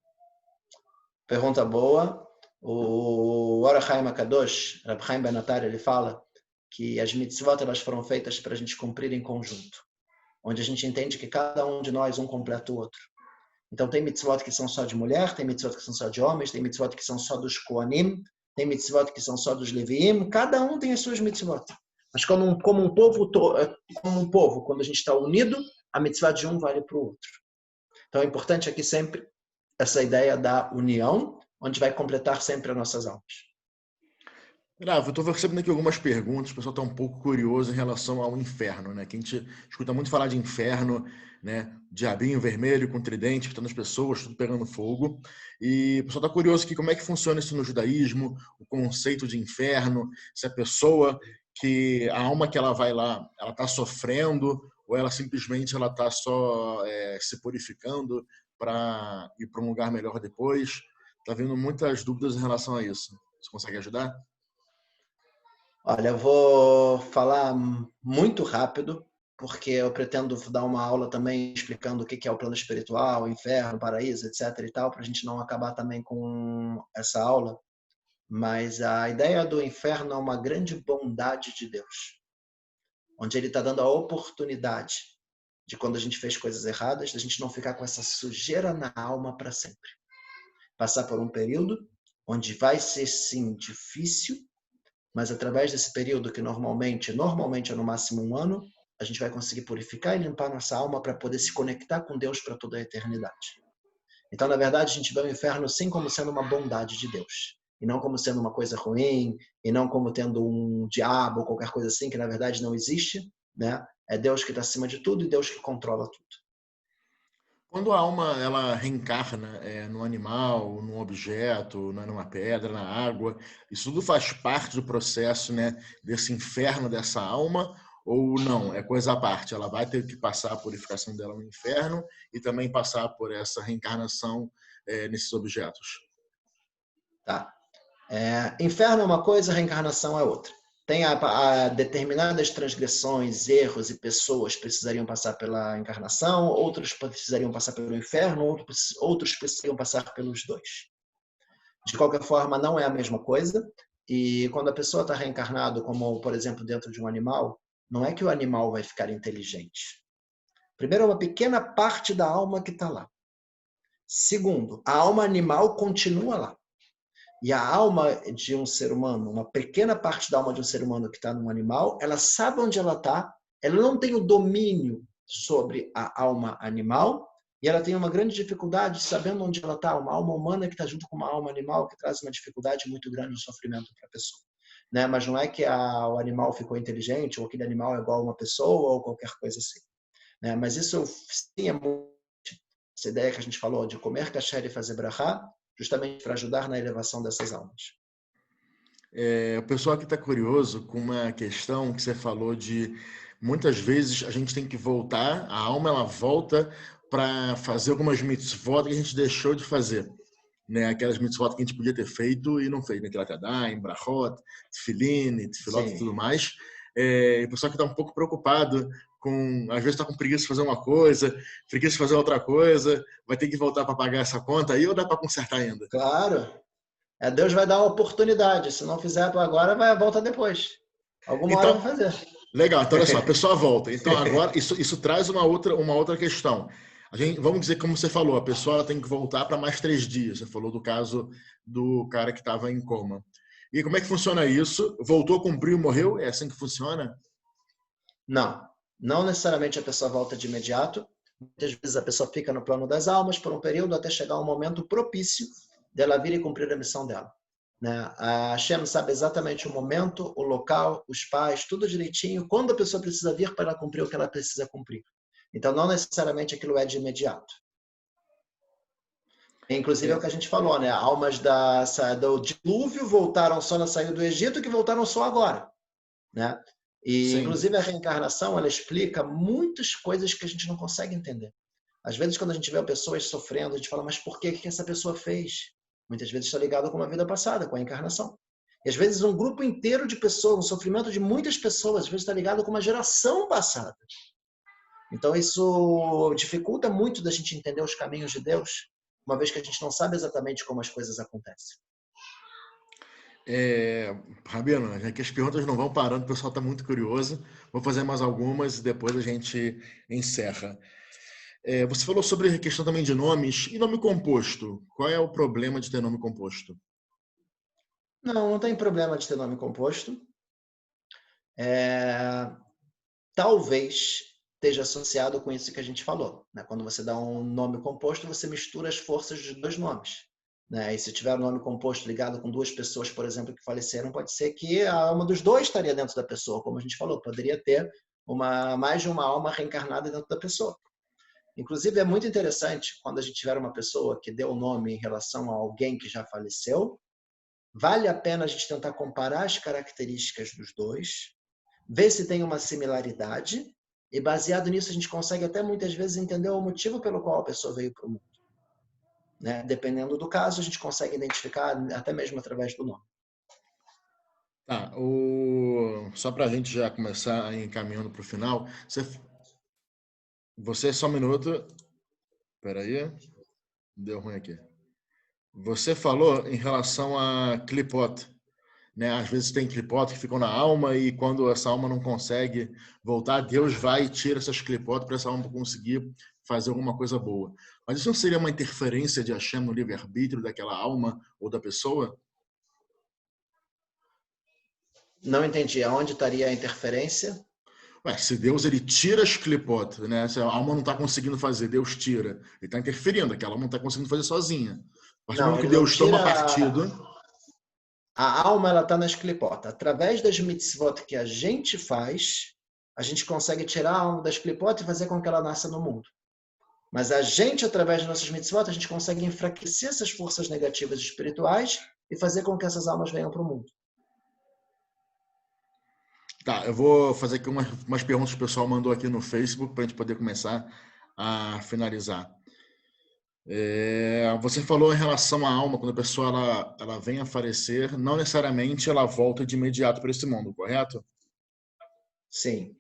Pergunta boa. O Or HaChaim HaKadosh, Reb Chaim Ben Attar, ele fala que as mitzvot elas foram feitas para a gente cumprir em conjunto, onde a gente entende que cada um de nós um completa o outro. Então tem mitzvot que são só de mulher, tem mitzvot que são só de homens, tem mitzvot que são só dos Kohanim, tem mitzvot que são só dos Leviim, cada um tem as suas mitzvot. Mas como um povo, quando a gente está unido, a mitzvah de um vale para o outro. Então é importante aqui sempre essa ideia da união, onde vai completar sempre as nossas almas. Gravo, eu estou recebendo aqui algumas perguntas, o pessoal está um pouco curioso em relação ao inferno, né? Que a gente escuta muito falar de inferno, né? Diabinho vermelho com tridente, pitando as pessoas, tudo pegando fogo. E o pessoal está curioso aqui como é que funciona isso no judaísmo, o conceito de inferno, se a pessoa que a alma que ela vai lá, ela está sofrendo ou ela simplesmente ela está só se purificando para ir para um lugar melhor depois. Tá vindo muitas dúvidas em relação a isso. Você consegue ajudar? Olha, eu vou falar muito rápido, porque eu pretendo dar uma aula também explicando o que é o plano espiritual, o inferno, o paraíso, etc. e tal, para a gente não acabar também com essa aula. Mas a ideia do inferno é uma grande bondade de Deus, onde Ele está dando a oportunidade de, quando a gente fez coisas erradas, da gente não ficar com essa sujeira na alma para sempre. Passar por um período onde vai ser, sim, difícil, mas através desse período, que normalmente é no máximo um ano, a gente vai conseguir purificar e limpar nossa alma para poder se conectar com Deus para toda a eternidade. Então, na verdade, a gente vê o inferno sim como sendo uma bondade de Deus, e não como sendo uma coisa ruim, e não como tendo um diabo ou qualquer coisa assim, que na verdade não existe, né? É Deus que está acima de tudo e Deus que controla tudo. Quando a alma ela reencarna num animal, num objeto, numa pedra, na água, isso tudo faz parte do processo, né, desse inferno dessa alma, ou não? É coisa à parte. Ela vai ter que passar a purificação dela no inferno e também passar por essa reencarnação nesses objetos. Tá? Inferno é uma coisa, reencarnação é outra. Tem determinadas transgressões, erros e pessoas precisariam passar pela encarnação, outros precisariam passar pelo inferno, outros precisariam passar pelos dois. De qualquer forma, não é a mesma coisa. E quando a pessoa está reencarnado, como por exemplo dentro de um animal, não é que o animal vai ficar inteligente. Primeiro, é uma pequena parte da alma que está lá. Segundo, a alma animal continua lá. E a alma de um ser humano, uma pequena parte da alma de um ser humano que está num animal, ela sabe onde ela está, ela não tem o domínio sobre a alma animal, e ela tem uma grande dificuldade sabendo onde ela está, uma alma humana que está junto com uma alma animal, que traz uma dificuldade muito grande no sofrimento para a pessoa. Né? Mas não é que o animal ficou inteligente, ou aquele animal é igual a uma pessoa, ou qualquer coisa assim. Né? Mas isso sim é muito. Essa ideia que a gente falou de comer kasher e fazer brachá, justamente para ajudar na elevação dessas almas. O pessoal aqui está curioso com uma questão que você falou de muitas vezes a gente tem que voltar, a alma ela volta para fazer algumas mitzvot que a gente deixou de fazer, né? Aquelas mitzvot que a gente podia ter feito e não fez, né? Tilat Yadayim, Brachot, Tefilin, Tefilot e Sim, tudo mais. O pessoal que está um pouco preocupado com, às vezes está com preguiça de fazer uma coisa, preguiça de fazer outra coisa, vai ter que voltar para pagar essa conta aí ou dá para consertar ainda? claro. Deus vai dar uma oportunidade. Se não fizer agora, vai volta depois. Alguma hora Então, vai fazer. legal, então olha só, a pessoa volta. Então agora isso traz uma outra questão. Vamos dizer como você falou, a pessoa ela tem que voltar para mais 3 dias. Você falou do caso do cara que estava em coma. E como é que funciona isso? Voltou, cumpriu, morreu? É assim que funciona? Não, não necessariamente a pessoa volta de imediato. Muitas vezes a pessoa fica no plano das almas por um período até chegar um momento propício dela vir e cumprir a missão dela. Né? A Hashem sabe exatamente o momento, o local, os pais, tudo direitinho, quando a pessoa precisa vir para cumprir o que ela precisa cumprir. Então, não necessariamente aquilo é de imediato. Inclusive é o É, que a gente falou, né? Almas do dilúvio voltaram só na saída do Egito, que voltaram só agora, né? E sim. inclusive a reencarnação, ela explica muitas coisas que a gente não consegue entender. Às vezes quando a gente vê pessoas sofrendo, a gente fala, mas por que essa pessoa fez? Muitas vezes está ligado com uma vida passada, com a encarnação. E às vezes um grupo inteiro de pessoas, um sofrimento de muitas pessoas, às vezes está ligado com uma geração passada. Então isso dificulta muito da gente entender os caminhos de Deus, uma vez que a gente não sabe exatamente como as coisas acontecem. Rabino, já que as perguntas não vão parando, o pessoal está muito curioso. Vou fazer mais algumas e depois a gente encerra. Você falou sobre a questão também de nomes e nome composto. Qual é o problema de ter nome composto? Não, não tem problema de ter nome composto. É, talvez esteja associado com isso que a gente falou. Né? Quando você dá um nome composto, você mistura as forças de dois nomes. né? E se tiver o nome composto ligado com duas pessoas, por exemplo, que faleceram, pode ser que a alma dos dois estaria dentro da pessoa, como a gente falou, poderia ter mais de uma alma reencarnada dentro da pessoa. Inclusive, é muito interessante quando a gente tiver uma pessoa que deu o nome em relação a alguém que já faleceu, vale a pena a gente tentar comparar as características dos dois, ver se tem uma similaridade, e baseado nisso a gente consegue até muitas vezes entender o motivo pelo qual a pessoa veio para o mundo. Né? Dependendo do caso, a gente consegue identificar até mesmo através do nome. Tá, só para a gente já começar a ir encaminhando para o final, você só um minuto. Espera aí, deu ruim aqui. Você falou em relação a clipote, né? Às vezes tem clipote que ficam na alma e quando essa alma não consegue voltar, Deus vai e tira essas clipotes para essa alma conseguir fazer alguma coisa boa. Mas isso não seria uma interferência de Hashem no livre-arbítrio daquela alma ou da pessoa? Não entendi. Aonde estaria a interferência? Ué, se Deus ele tira as clipotes, né? Se a alma não está conseguindo fazer, Deus tira. Ele está interferindo, aquela alma não está conseguindo fazer sozinha. A partir do Não, momento que ele não Deus toma tira. partido. A alma ela está nas clipotas. Através das mitzvot que a gente faz, a gente consegue tirar a alma das clipotas e fazer com que ela nasça no mundo. Mas a gente, através de nossas mitzvot, a gente consegue enfraquecer essas forças negativas espirituais e fazer com que essas almas venham para o mundo. Tá, eu vou fazer aqui umas perguntas que o pessoal mandou aqui no Facebook para a gente poder começar a finalizar. Você falou em relação à alma, quando a pessoa ela vem a falecer, não necessariamente ela volta de imediato para esse mundo, correto? Sim.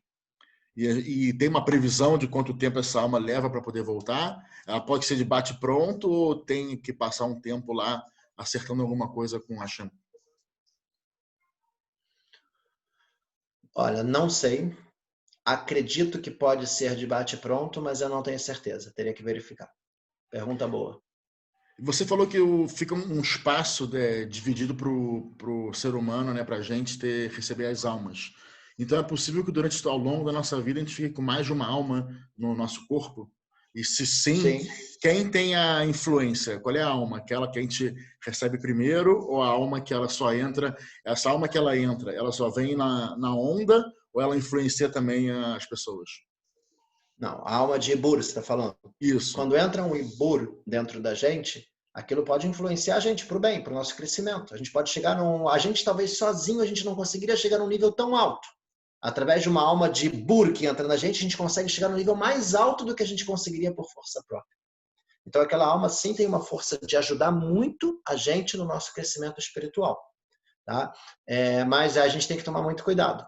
E tem uma previsão de quanto tempo essa alma leva para poder voltar? Ela pode ser de bate-pronto ou tem que passar um tempo lá acertando alguma coisa com Hashem? Olha, não sei. Acredito que pode ser de bate-pronto, mas eu não tenho certeza. Teria que verificar. Pergunta boa. Você falou que fica um espaço dividido para o ser humano, né, para a gente receber as almas. Então é possível que durante ao longo da nossa vida a gente fique com mais de uma alma no nosso corpo? E se sim, Sim. quem tem a influência? Qual é a alma? Aquela que a gente recebe primeiro ou a alma que ela só entra? Essa alma que ela entra, ela só vem na onda ou ela influencia também as pessoas? Não, a alma de Ibur, você está falando. Isso. Quando entra um Ibur dentro da gente, aquilo pode influenciar a gente para o bem, para o nosso crescimento. A gente pode chegar a gente talvez sozinho a gente não conseguiria chegar num nível tão alto. Através de uma alma de Ibur que entra na gente, a gente consegue chegar num nível mais alto do que a gente conseguiria por força própria. Então aquela alma sim tem uma força de ajudar muito a gente no nosso crescimento espiritual. Tá? Mas a gente tem que tomar muito cuidado.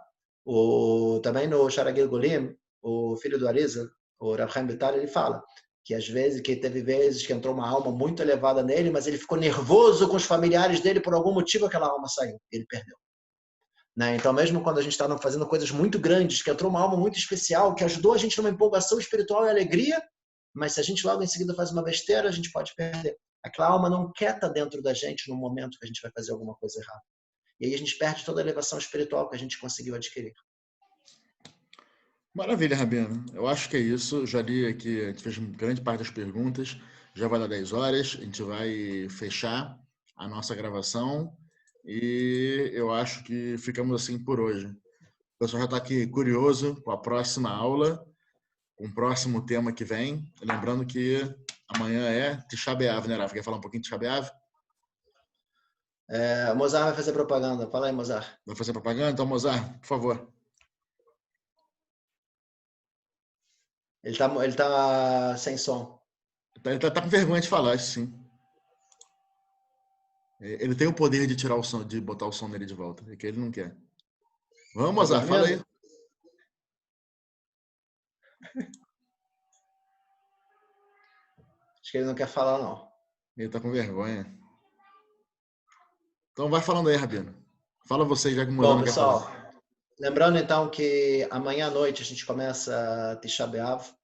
Também no Sharagil Golim, o filho do Arizal, o Rav Chaim Vital, ele fala que às vezes, que teve vezes que entrou uma alma muito elevada nele, mas ele ficou nervoso com os familiares dele, por algum motivo aquela alma saiu, ele perdeu. Né? Então mesmo quando a gente está fazendo coisas muito grandes, que entrou uma alma muito especial, que ajudou a gente numa empolgação espiritual e alegria, mas se a gente logo em seguida faz uma besteira, a gente pode perder. Aquela alma não quer estar dentro da gente no momento que a gente vai fazer alguma coisa errada. E aí a gente perde toda a elevação espiritual que a gente conseguiu adquirir. Maravilha, Rabino. Eu acho que é isso. Já li aqui, a gente fez grande parte das perguntas. Já vai dar 10 horas. A gente vai fechar a nossa gravação. E eu acho que ficamos assim por hoje. O pessoal já está aqui curioso com a próxima aula, com o próximo tema que vem. Lembrando que amanhã é Tisha B'Av, né, Rafa? Quer falar um pouquinho de Tisha B'Av? Mozart vai fazer propaganda. Fala aí, Mozart. Vai fazer propaganda? Então, Mozart, por favor. Ele tá sem som. Ele tá com vergonha de falar, isso sim. Ele tem o poder de tirar o som, de botar o som dele de volta. É que ele não quer. Vamos, Tá Mozart, fala aí. dormindo? Acho que ele não quer falar, não. Ele tá com vergonha. Então vai falando aí, Rabino. Fala você, já que o Mozart Bom, não quer pessoal, falar. lembrando então que amanhã à noite a gente começa Tisha B'Av,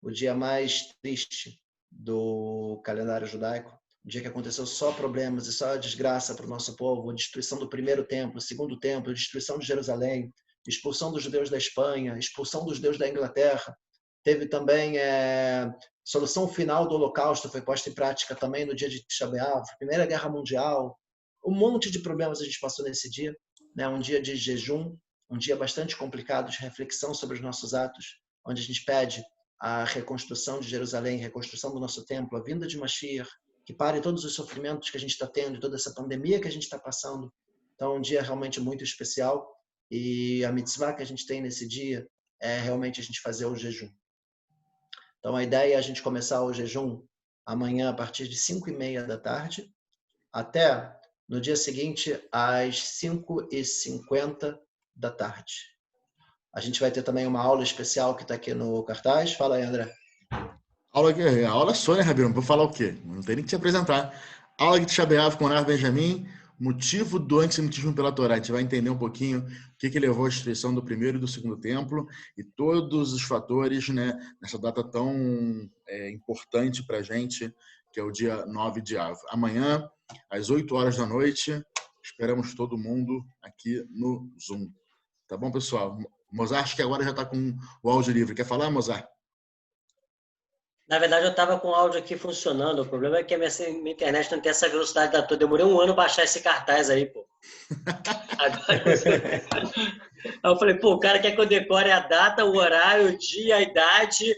o dia mais triste do calendário judaico, o dia que aconteceu só problemas e só desgraça para o nosso povo, a destruição do primeiro templo, segundo templo, destruição de Jerusalém, expulsão dos judeus da Espanha, expulsão dos judeus da Inglaterra, Teve também solução final do Holocausto, foi posta em prática também no dia de Tisha B'Av, Primeira Guerra Mundial. Um monte de problemas a gente passou nesse dia, né? Um dia de jejum, um dia bastante complicado de reflexão sobre os nossos atos, onde a gente pede a reconstrução de Jerusalém, reconstrução do nosso templo, a vinda de Mashiach, que pare todos os sofrimentos que a gente está tendo, toda essa pandemia que a gente está passando. Então, um dia realmente muito especial, e a mitzvah que a gente tem nesse dia é realmente a gente fazer o jejum. Então, a ideia é a gente começar o jejum amanhã a partir de 5h30 da tarde, até no dia seguinte às 5h50 da tarde. A gente vai ter também uma aula especial que está aqui no cartaz. Fala aí, André. Aula sua, né, Rabino? Vou falar o quê? Não tem nem que te apresentar. Aula de Tisha B'Av com o Rav Benjamin, motivo do antissemitismo pela Torá. A gente vai entender um pouquinho o que levou à destruição do primeiro e do segundo templo e todos os fatores, né, nessa data tão importante para a gente, que é o dia 9 de Av. Amanhã, às 8 horas da noite, esperamos todo mundo aqui no Zoom. Tá bom, pessoal? Mozart, acho que agora já está com o áudio livre. Quer falar, Mozart? Na verdade, eu estava com o áudio aqui funcionando. O problema é que a minha internet não tem essa velocidade da toda. Demorei um ano para baixar esse cartaz aí, pô. Agora, aí eu falei, pô, o cara quer que eu decore a data, o horário, o dia, a idade,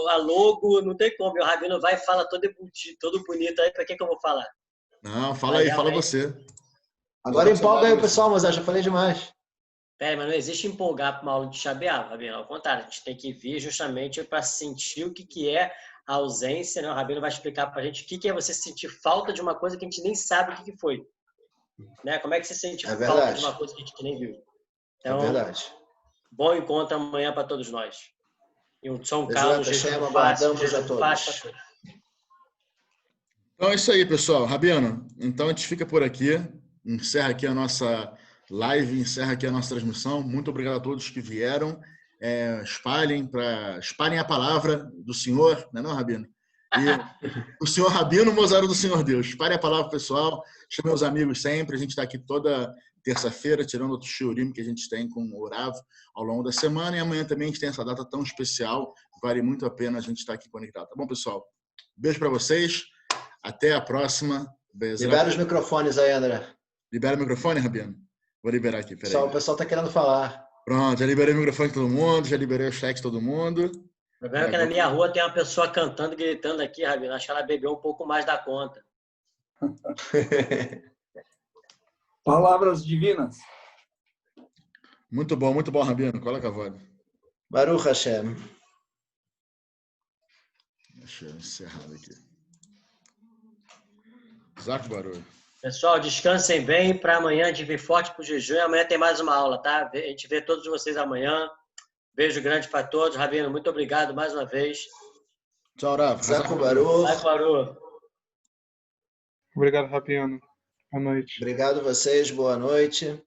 a logo. Não tem como. O Rabino vai e fala todo bonito aí. Para que eu vou falar? Não, fala aí, fala você. Agora empolga aí o pessoal, mas já falei demais. Pera, mas não existe empolgar para uma aula de Tisha B'Av, Rabino. Ao contrário, a gente tem que vir justamente para sentir o que é a ausência, né? O Rabino vai explicar para a gente o que é você sentir falta de uma coisa que a gente nem sabe o que foi. Né? Como é que você sente falta de uma coisa que a gente nem viu? Então, é verdade. Bom encontro amanhã para todos nós. E um São Carlos, aguardamos a todos. Então é isso aí, pessoal. Rabino, então a gente fica por aqui. Encerra aqui a nossa live, encerra aqui a nossa transmissão. Muito obrigado a todos que vieram. Espalhem a palavra do Senhor, não é não, Rabino? E o Senhor Rabino, Mozart do Senhor Deus. Espalhem a palavra, pessoal. Chame os amigos sempre. A gente está aqui toda terça-feira, tirando outro shiurim que a gente tem com o Rav ao longo da semana. E amanhã também a gente tem essa data tão especial. Vale muito a pena a gente estar aqui conectado. Tá bom, pessoal? Beijo para vocês. Até a próxima. Libera os microfones aí, André. Libera o microfone, Rabino? Vou liberar aqui, peraí. O pessoal está querendo falar. Pronto, já liberei o microfone de todo mundo, já liberei o chat de todo mundo. O problema é que na minha rua tem uma pessoa cantando, gritando aqui, Rabino. Acho que ela bebeu um pouco mais da conta. Palavras divinas. Muito bom, Rabino. Coloca a voz. Baruch Hashem. Deixa eu encerrar aqui. Zac Baruch. Pessoal, descansem bem para amanhã a gente vir forte para o jejum. Amanhã tem mais uma aula, tá? A gente vê todos vocês amanhã. Beijo grande para todos. Rabino, muito obrigado mais uma vez. Tchau, Rav. Zac Baruch. Zac Baruch. Obrigado, Rabino. Boa noite. Obrigado a vocês. Boa noite.